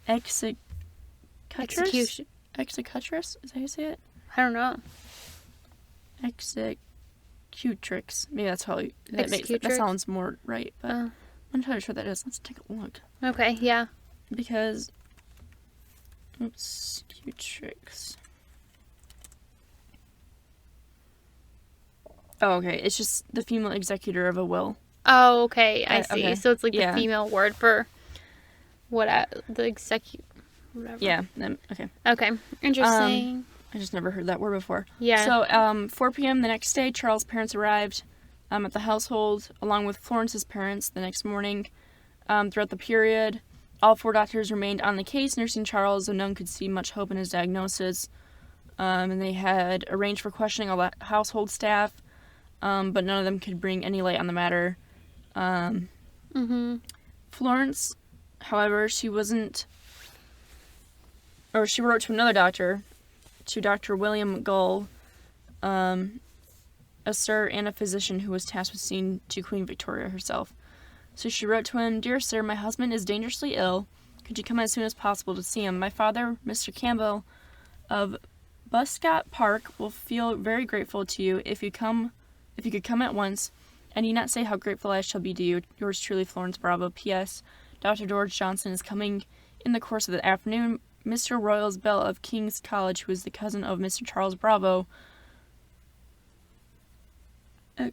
executrix." Execution. Executrix? Is that how you say it? I don't know. Executrix. Maybe that's how that sounds more right, but I'm not entirely sure that is. Let's take a look. Okay, yeah. Because executrix. Oh, okay. It's just the female executor of a will. Oh, okay. I see. Okay. So it's like the female word for the whatever. Yeah. Okay. Okay. Interesting. I just never heard that word before. Yeah. So, 4 p.m. the next day, Charles' parents arrived at the household, along with Florence's parents, the next morning. Throughout the period, all 4 doctors remained on the case, nursing Charles, though none could see much hope in his diagnosis. And they had arranged for questioning all the household staff, but none of them could bring any light on the matter. Florence, however, she wrote to another doctor, to Dr. William Gull, a sir and a physician who was tasked with seeing to Queen Victoria herself. So she wrote to him, "Dear sir, my husband is dangerously ill. Could you come as soon as possible to see him? My father, Mr. Campbell of Buscott Park, will feel very grateful to you if you could come at once. I need not say how grateful I shall be to you. Yours truly, Florence Bravo. P.S. Dr. George Johnson is coming in the course of the afternoon. Mr. Royals Bell of King's College, who is the cousin of Mr. Charles Bravo." I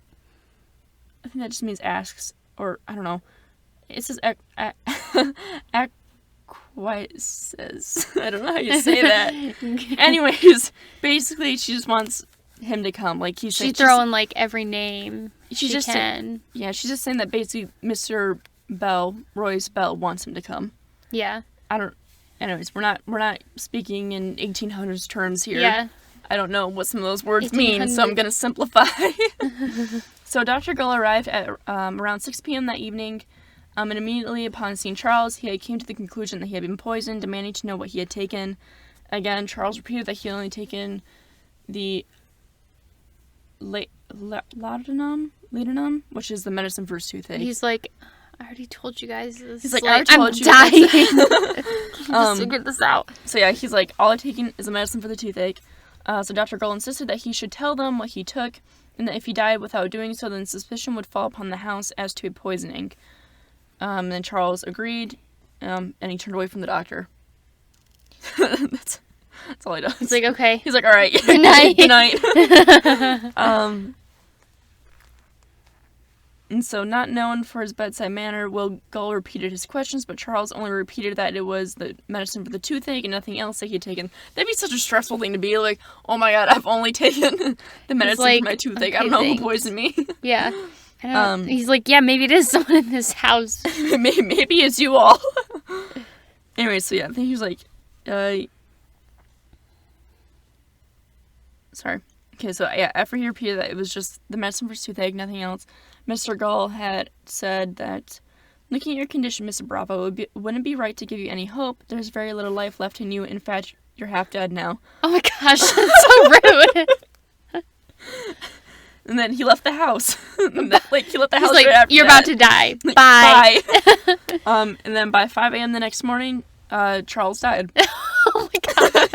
think that just means asks, or I don't know. It says acquiesces. I don't know how you say that. Anyways, basically, she just wants him to come. She's throwing every name she just can. She's just saying that basically Mr. Bell, Royce Bell, wants him to come. Yeah. Anyways, we're not speaking in 1800s terms here. Yeah. I don't know what some of those words mean, so I'm going to simplify. So Dr. Gull arrived at around 6 p.m. that evening, and immediately upon seeing Charles, he came to the conclusion that he had been poisoned, demanding to know what he had taken. Again, Charles repeated that he had only taken the laudanum, which is the medicine for his toothache. He's like, "I already told you guys this." He's like, I'm dying. Just figure this out. So yeah, he's like, all I've taken is a medicine for the toothache. So Dr. Gull insisted that he should tell them what he took, and that if he died without doing so, then suspicion would fall upon the house as to a poisoning. And then Charles agreed, and he turned away from the doctor. That's all he does. It's like, okay. He's like, all right. Good night. Good night. And so, not known for his bedside manner, Will Gull repeated his questions, but Charles only repeated that it was the medicine for the toothache and nothing else that he had taken. That'd be such a stressful thing to be like, oh my god, I've only taken the medicine for my toothache. I don't know who poisoned me. Yeah. He's like, yeah, maybe it is someone in this house. maybe it's you all. Anyway, so yeah, I think he was like, sorry. Okay, so yeah, after he repeated that it was just the medicine for toothache, nothing else, Mr. Gull had said that, looking at your condition, Mr. Bravo, wouldn't it be right to give you any hope? There's very little life left in you. In fact, you're half dead now. Oh my gosh, that's so rude. And then he left the house. He left the house like, right after you're that. about to die. Bye. Bye. And then by 5 a.m. the next morning, Charles died. Oh my god.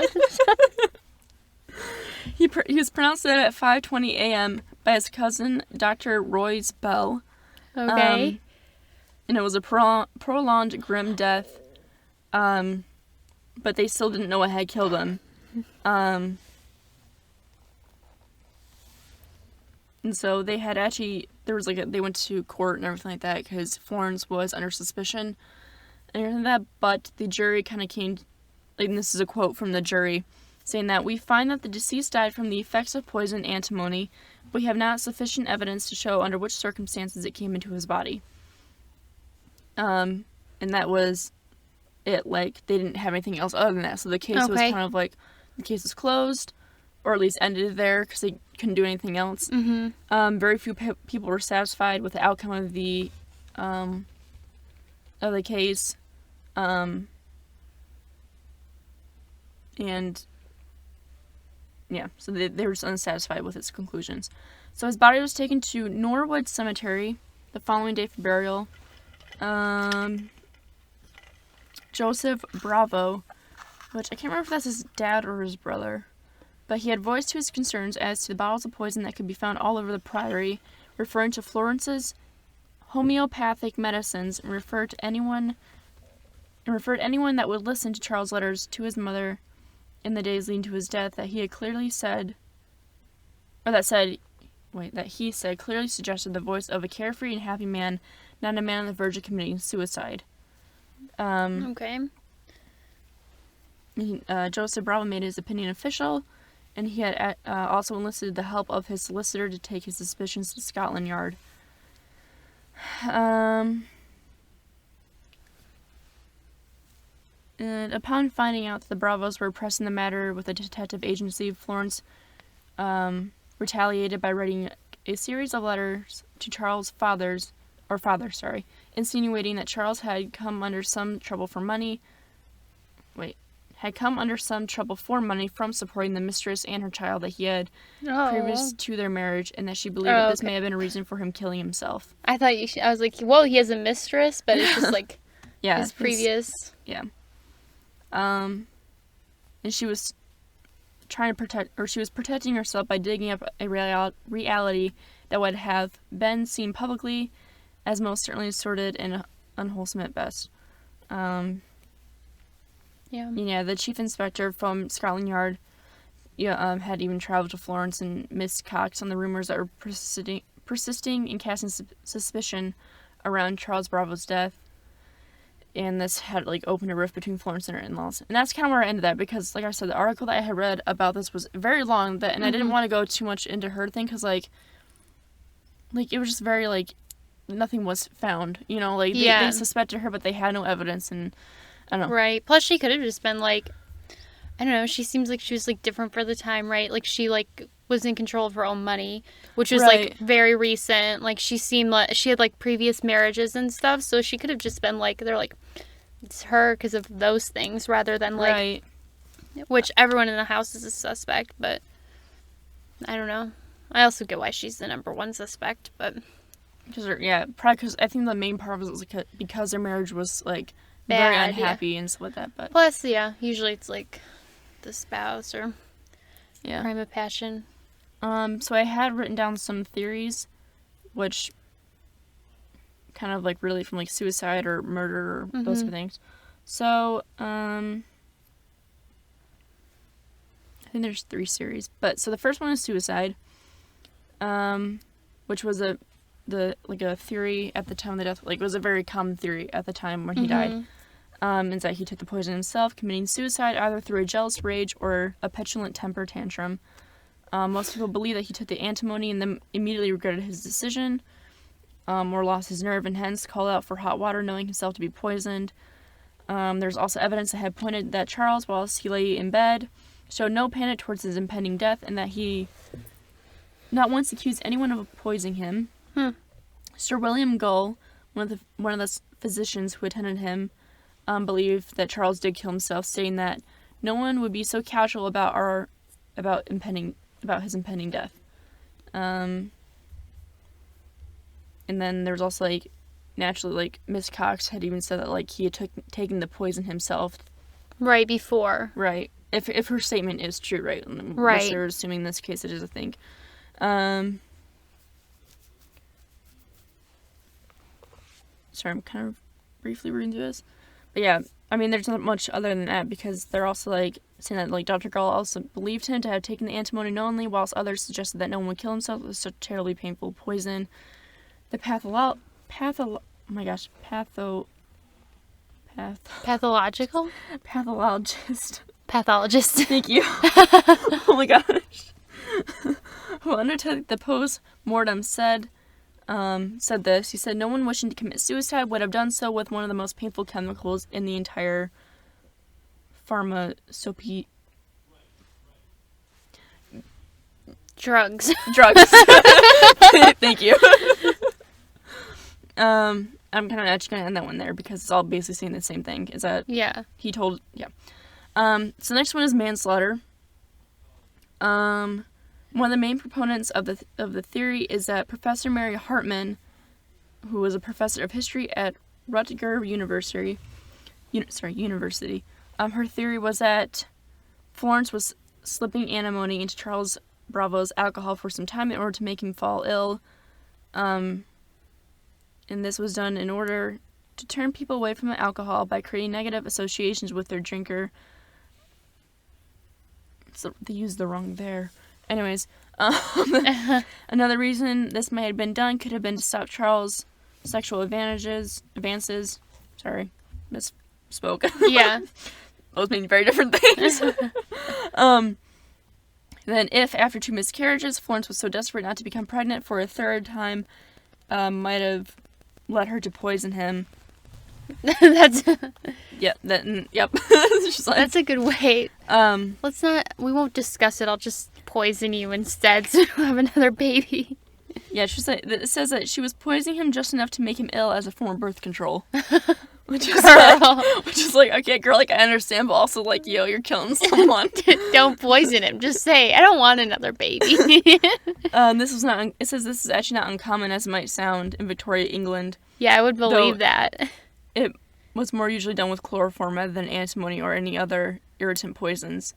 He was pronounced dead at 5:20 a.m. by his cousin, Dr. Royce Bell. Okay. And it was a prolonged, grim death. But they still didn't know what had killed him. And so they had actually, there was they went to court and everything like that because Florence was under suspicion and everything like that, but the jury kind of came, and this is a quote from the jury, saying that we find that the deceased died from the effects of poison antimony, but we have not sufficient evidence to show under which circumstances it came into his body. And that was it. Like, they didn't have anything else other than that, so the case was kind of like, the case is closed, or at least ended there, because they couldn't do anything else. Mm-hmm. Very few people were satisfied with the outcome of the case. And yeah, so they were just unsatisfied with its conclusions. So his body was taken to Norwood Cemetery the following day for burial. Joseph Bravo, which I can't remember if that's his dad or his brother, but he had voiced his concerns as to the bottles of poison that could be found all over the Priory, referring to Florence's homeopathic medicines, and referred anyone that would listen to Charles' letters to his mother in the days leading to his death that he clearly suggested the voice of a carefree and happy man, not a man on the verge of committing suicide. Okay. Joseph Bravo made his opinion official, and he had also enlisted the help of his solicitor to take his suspicions to Scotland Yard. And upon finding out that the Bravos were pressing the matter with a detective agency, Florence retaliated by writing a series of letters to Charles' father, insinuating that Charles had come under some trouble for money from supporting the mistress and her child that he had previous to their marriage, and that she believed that this may have been a reason for him killing himself. I thought I was like, well, he has a mistress, but it's just like his previous. Yeah. And she was protecting herself by digging up a reality that would have been seen publicly as most certainly sordid and unwholesome at best. The chief inspector from Scotland Yard had even traveled to Florence and Miss Cox on the rumors that were persisting and casting suspicion around Charles Bravo's death. And this had opened a rift between Florence and her in-laws. And that's kind of where I ended that, because like I said, the article that I had read about this was very long, and I didn't want to go too much into her thing, because it was just very nothing was found, they suspected her, but they had no evidence, and I don't know. Right. Plus she could have just been I don't know, she seems like she was different for the time, right? She was in control of her own money, which was very recent. She seemed like she had previous marriages and stuff, so she could have just been they're it's her because of those things, rather than which everyone in the house is a suspect, but I don't know. I also get why she's the number one suspect, but probably because I think the main part was because their marriage was very unhappy and stuff like that. But plus, usually it's the spouse or crime of passion. So I had written down some theories, which kind of really from suicide or murder or those sort of things. So I think there's 3 series, but so the first one is suicide, which was a theory at the time of the death. Like, it was a very common theory at the time when he died. Is that he took the poison himself, committing suicide either through a jealous rage or a petulant temper tantrum. Most people believe that he took the antimony and then immediately regretted his decision, or lost his nerve and hence called out for hot water, knowing himself to be poisoned. There's also evidence that had pointed that Charles, whilst he lay in bed, showed no panic towards his impending death, and that he not once accused anyone of poisoning him. Sir William Gull, one of the physicians who attended him, believed that Charles did kill himself, stating that no one would be so casual about his impending death. And then there's also, like, naturally, like, Miss Cox had even said that, like, he had taken the poison himself. Right before. Right. If her statement is true, right? Right. We're assuming in this case it is a thing. Sorry, I'm kind of briefly reading through this. But yeah, I mean, there's not much other than that, because they're also, like, saying that, like, Dr. Gall also believed him to have taken the antimony knowingly, whilst others suggested that no one would kill himself with such terribly painful poison. The pathologist. Thank you. Oh my gosh. Who undertook the post-mortem said this. He said, no one wishing to commit suicide would have done so with one of the most painful chemicals in the entire pharmacopoeia. Drugs. Thank you. I'm kind of actually going to end that one there, because it's all basically saying the same thing. Is that he told, so the next one is manslaughter. One of the main proponents of the theory is that Professor Mary Hartman, who was a professor of history at Rutgers University. Her theory was that Florence was slipping antimony into Charles Bravo's alcohol for some time in order to make him fall ill. And this was done in order to turn people away from alcohol by creating negative associations with their drinker. So they used the wrong there. Anyways, another reason this may have been done could have been to stop Charles' sexual advances. Sorry, misspoke. Yeah. Those mean very different things. Then if, after 2 miscarriages, Florence was so desperate not to become pregnant for a third time, might have led her to poison him. That's Yep. that's a good way. We won't discuss it. I'll just poison you instead, so you'll have another baby. Yeah, it says that she was poisoning him just enough to make him ill as a form of birth control. Which is like, okay, girl, like, I understand, but also, like, yo, you're killing someone. Don't poison him. Just say, I don't want another baby. It says this is actually not uncommon as it might sound in Victoria, England. Yeah, I would believe that. It was more usually done with chloroform rather than antimony or any other irritant poisons.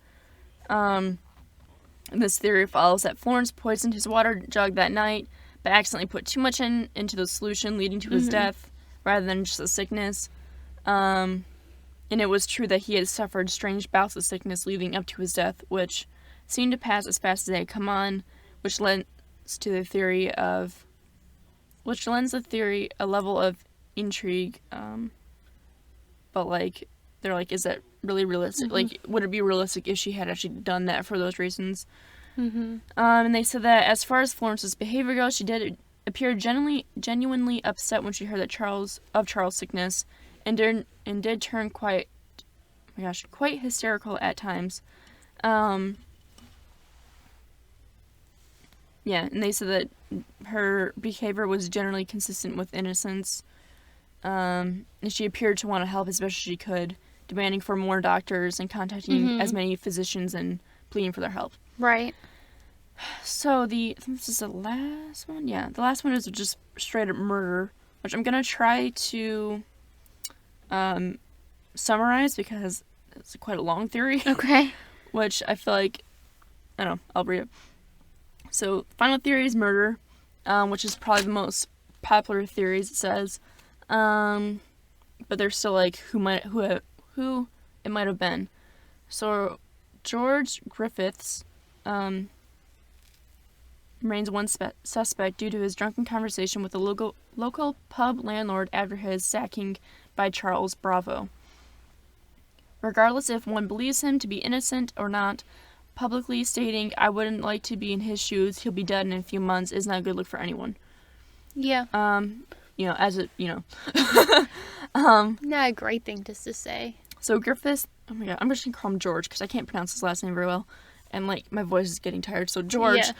This theory follows that Florence poisoned his water jug that night, but accidentally put too much into the solution, leading to his death, rather than just a sickness. And it was true that he had suffered strange bouts of sickness leading up to his death, which seemed to pass as fast as they had come on, which lends the theory a level of intrigue. But, like, they're like, is that really realistic? Like, would it be realistic if she had actually done that for those reasons? And they said that as far as Florence's behavior goes, she did appear genuinely upset when she heard that Charles' sickness, and did turn quite hysterical at times. And they said that her behavior was generally consistent with innocence. And she appeared to want to help as best as she could, demanding for more doctors and contacting as many physicians and pleading for their help. Right. So I think this is the last one. Yeah, the last one is just straight up murder, which I'm gonna try to summarize because it's quite a long theory. Okay. Which I feel like, I don't know, I'll read it. So, final theory is murder, which is probably the most popular theories, it says. But there's still, like, who it might have been. So, George Griffiths, remains one suspect due to his drunken conversation with the local pub landlord after his sacking by Charles Bravo. Regardless if one believes him to be innocent or not, publicly stating, "I wouldn't like to be in his shoes, he'll be dead in a few months," is not a good look for anyone. Yeah. Not a great thing just to say. So Griffiths, oh my god, I'm just gonna call him George because I can't pronounce his last name very well. And, my voice is getting tired, so George. Yeah.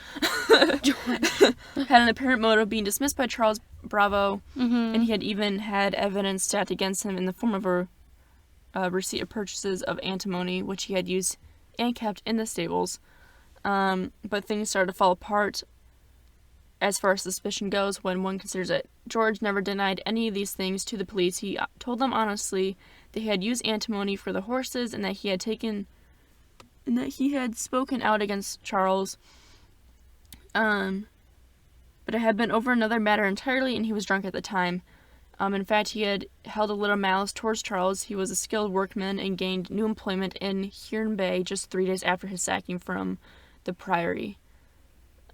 George. Had an apparent motive of being dismissed by Charles Bravo, and he had even had evidence stacked against him in the form of a receipt of purchases of antimony, which he had used and kept in the stables. But things started to fall apart as far as suspicion goes when one considers it. George never denied any of these things to the police. He told them honestly that he had used antimony for the horses and that he had spoken out against Charles. But it had been over another matter entirely, and he was drunk at the time. In fact, he had held a little malice towards Charles. He was a skilled workman and gained new employment in Huron Bay just 3 days after his sacking from the Priory.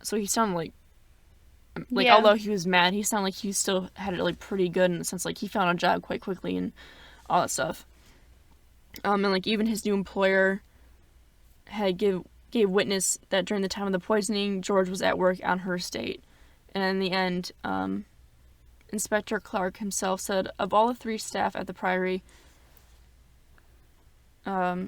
So he sounded although he was mad, he sounded like he still had it pretty good in the sense he found a job quite quickly and all that stuff. And even his new employer had gave witness that during the time of the poisoning, George was at work on her estate. And in the end, Inspector Clark himself said of all the 3 staff at the Priory, but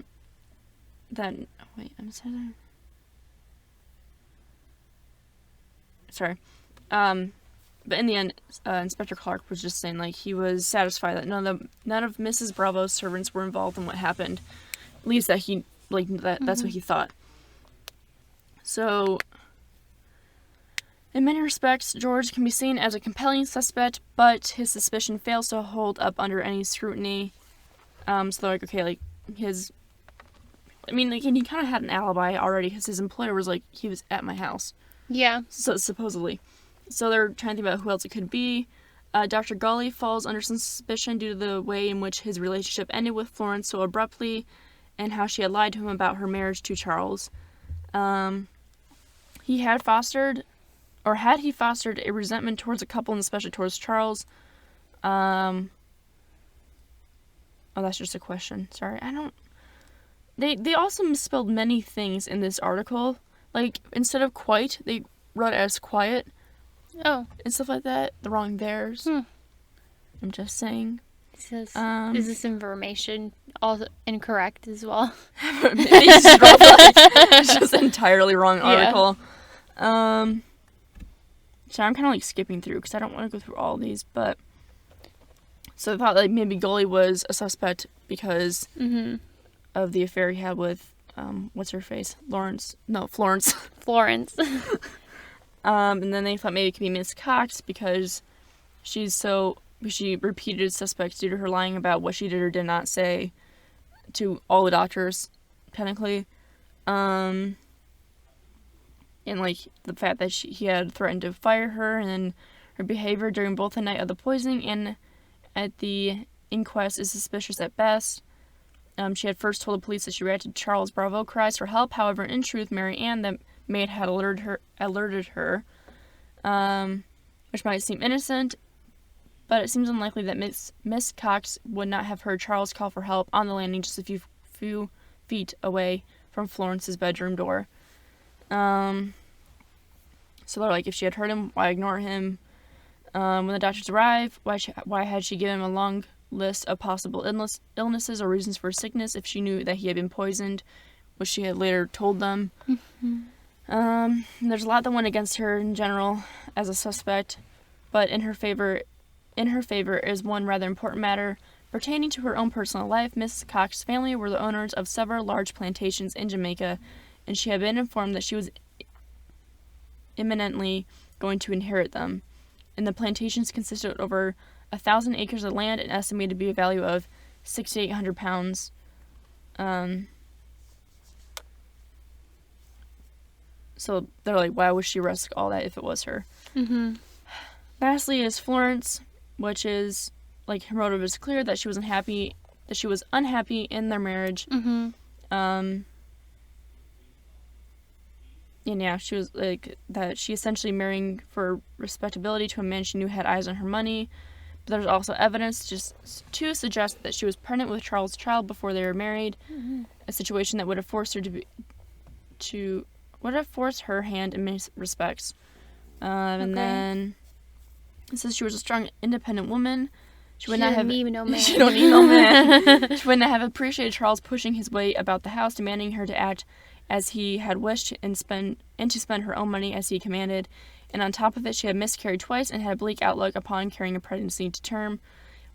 in the end, Inspector Clark was just saying he was satisfied that none of Mrs. Bravo's servants were involved in what happened. At least that he that's what he thought. So, in many respects, George can be seen as a compelling suspect, but his suspicion fails to hold up under any scrutiny. So he kind of had an alibi already because his employer was he was at my house. Yeah. So, supposedly. So they're trying to think about who else it could be. Dr. Gully falls under some suspicion due to the way in which his relationship ended with Florence so abruptly and how she had lied to him about her marriage to Charles. He had fostered a resentment towards a couple, and especially towards Charles? Oh, that's just a question. Sorry, I don't... They also misspelled many things in this article. Instead of quite, they wrote it as quiet. Oh. And stuff like that. The wrong theirs. I'm just saying. Is this information all incorrect as well? It's just an entirely wrong article. Yeah. So I'm kind of skipping through because I don't want to go through all these, but so I thought maybe Gully was a suspect because of the affair he had with what's her face? Florence. Florence. And then they thought maybe it could be Miss Cox because she repeated suspects due to her lying about what she did or did not say to all the doctors, technically. And the fact that he had threatened to fire her, and then her behavior during both the night of the poisoning and at the inquest is suspicious at best. She had first told the police that she reacted to Charles Bravo cries for help. However, in truth, Mary Ann, the maid, had alerted her, which might seem innocent, but it seems unlikely that Miss Cox would not have heard Charles call for help on the landing just a few feet away from Florence's bedroom door. So they're if she had heard him, why ignore him? When the doctors arrived, why had she given him a long list of possible illnesses or reasons for sickness if she knew that he had been poisoned, which she had later told them? There's a lot that went against her in general as a suspect, but in her favor is one rather important matter pertaining to her own personal life. Mrs. Cox's family were the owners of several large plantations in Jamaica, and she had been informed that she was imminently going to inherit them. And the plantations consisted of over 1,000 acres of land and estimated to be a value of £6,800. So they're why would she risk all that if it was her? Lastly is Florence, which is her motive is clear that she was unhappy in their marriage. And yeah, she was like that. She essentially marrying for respectability to a man she knew had eyes on her money. But there's also evidence to suggest that she was pregnant with Charles' child before they were married. Mm-hmm. A situation that would have forced her would have forced her hand in many respects. And then it says she was a strong, independent woman. She would not have need no man. She don't need no man. She would not have appreciated Charles pushing his way about the house, demanding her to act as he had wished and to spend her own money as he commanded. And on top of it, she had miscarried twice and had a bleak outlook upon carrying a pregnancy to term,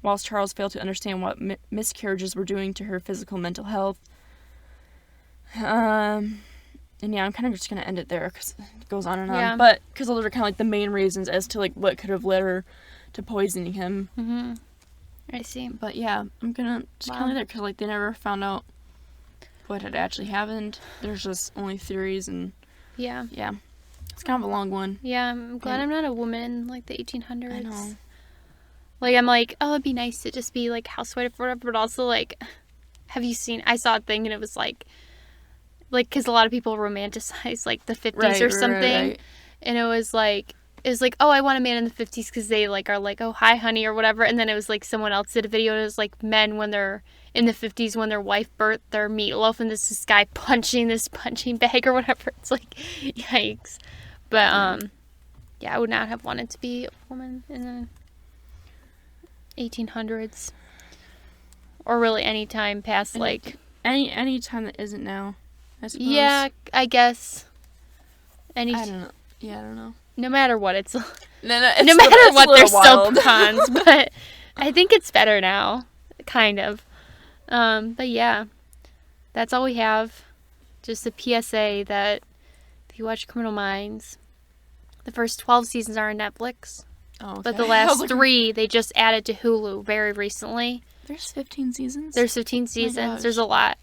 whilst Charles failed to understand what miscarriages were doing to her physical and mental health. And yeah, I'm kind of just going to end it there because it goes on and on. Yeah. But because those are kind of like the main reasons as to like what could have led her to poisoning him. Mm-hmm. I see. But yeah, I'm going to just kind of leave it because like they never found out what had actually happened. There's just only theories and yeah. It's kind of a long one. Yeah, I'm glad I'm not a woman in like the 1800s. I know. Like I'm like, oh, it'd be nice to just be like housewife or whatever, but also like, have you seen? I saw a thing and it was like, because a lot of people romanticize like the 50s or something, right. And it was like, oh, I want a man in the 50s because they like are like, oh, hi, honey, or whatever. And then it was like someone else did a video and it was like men when they're in the 50s when their wife birthed their meatloaf and this guy punching this punching bag or whatever. It's like, yikes. But yeah, I would not have wanted to be a woman in the 1800s or really any time past like any time that isn't now, I suppose. Yeah, I guess. I don't know. Yeah, I don't know. No matter what, it's no matter what, there's wild. still cons. But I think it's better now, kind of. But yeah, that's all we have. Just a PSA that if you watch Criminal Minds, the first 12 seasons are on Netflix. Oh, okay. But the last 3 they just added to Hulu very recently. There's 15 seasons? There's 15 seasons. gosh. There's a lot.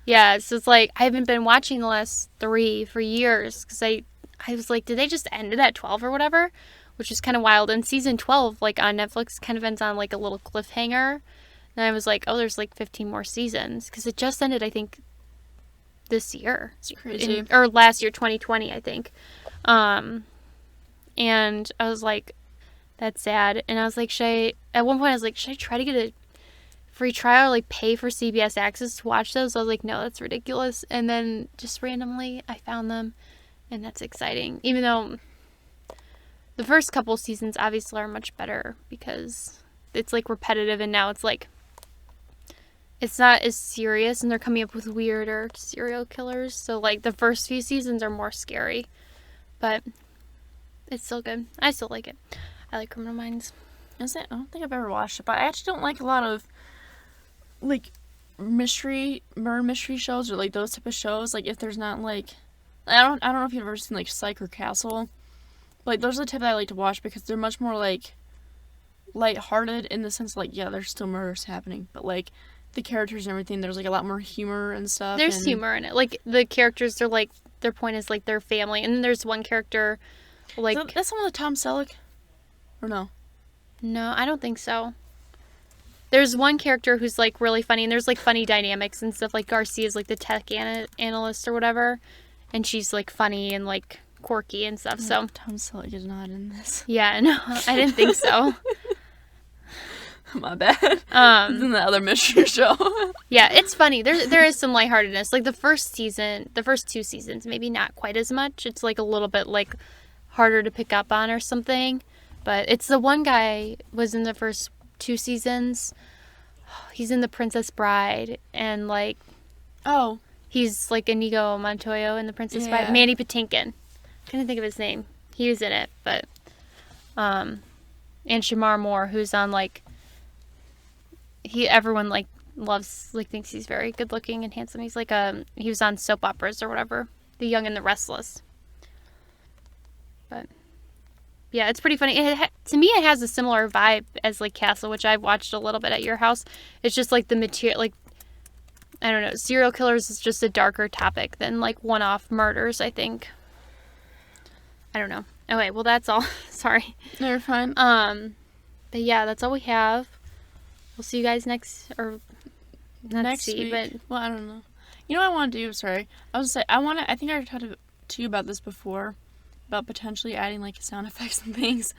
Yeah, so it's like I haven't been watching the last 3 for years because I was like, did they just end it at 12 or whatever? Which is kind of wild. And season 12, like on Netflix, kind of ends on like a little cliffhanger. And I was like, oh, there's like 15 more seasons because it just ended, I think, this year. It's crazy. Or last year, 2020, I think. And I was like, that's sad. And I was like, at one point I was like, should I try to get a free trial or like pay for CBS Access to watch those? So I was like, no, that's ridiculous. And then just randomly I found them and that's exciting. Even though the first couple seasons obviously are much better because it's like repetitive and now it's like it's not as serious and they're coming up with weirder serial killers. So like the first few seasons are more scary. But it's still good. I still like it. I like Criminal Minds. Is it? I don't think I've ever watched it, but I actually don't like a lot of like murder mystery shows or like those type of shows. Like if there's not like I don't know if you've ever seen like Psych or Castle. But, like those are the type that I like to watch because they're much more like lighthearted in the sense like yeah, there's still murders happening, but like the characters and everything, there's like a lot more humor and stuff. There's humor in it. Like the characters, they're like their point is like their family, and then there's one character like that's someone with Tom Selleck, or no? No, I don't think so. There's one character who's like really funny, and there's like funny dynamics and stuff. Like Garcia's like the tech analyst or whatever, and she's like funny and like quirky and stuff. So Tom Selleck is not in this. Yeah, no, I didn't think so. My bad. It's in the other mystery show. Yeah, it's funny. There is some lightheartedness. Like the first 2 seasons, maybe not quite as much. It's like a little bit like harder to pick up on or something. But it's the one guy was in the first 2 seasons. He's in The Princess Bride and like he's like Inigo Montoya in The Princess Bride. Mandy Patinkin. Couldn't think of his name. He was in it, but and Shamar Moore, who's on like everyone like loves, like thinks he's very good looking and handsome. He's like he was on soap operas or whatever, The Young and the Restless. But yeah, it's pretty funny. To me, it has a similar vibe as like Castle, which I've watched a little bit at your house. It's just like the material, like I don't know, serial killers is just a darker topic than like one-off murders, I think. I don't know. Okay, well that's all. Sorry. No, you're fine. But yeah, that's all we have. We'll see you guys next week. But well, I don't know. You know what I want to do? Sorry, I was gonna say I think I talked to you about this before, about potentially adding like sound effects and things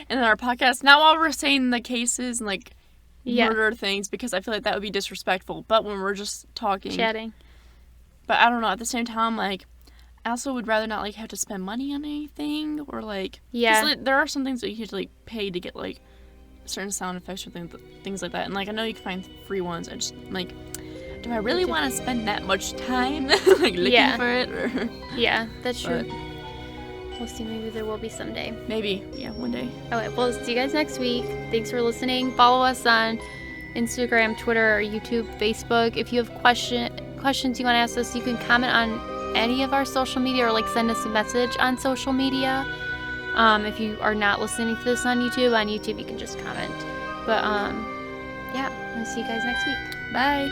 in our podcast. Not while we're saying the cases and like murder things, because I feel like that would be disrespectful, but when we're just talking, chatting. But I don't know, at the same time, like, I also would rather not like have to spend money on anything, or like, like, there are some things that you have to like pay to get like certain sound effects or things like that, and like I know you can find free ones. I just like, do I really want to spend that much time like looking for it? Or yeah, that's true. We'll see. Maybe there will be someday. Maybe, yeah, one day. Okay, well, see you guys next week. Thanks for listening. Follow us on Instagram, Twitter, or YouTube, Facebook. If you have questions you want to ask us, you can comment on any of our social media, or like send us a message on social media. If you are not listening to this on YouTube you can just comment. But yeah, I'll see you guys next week. Bye.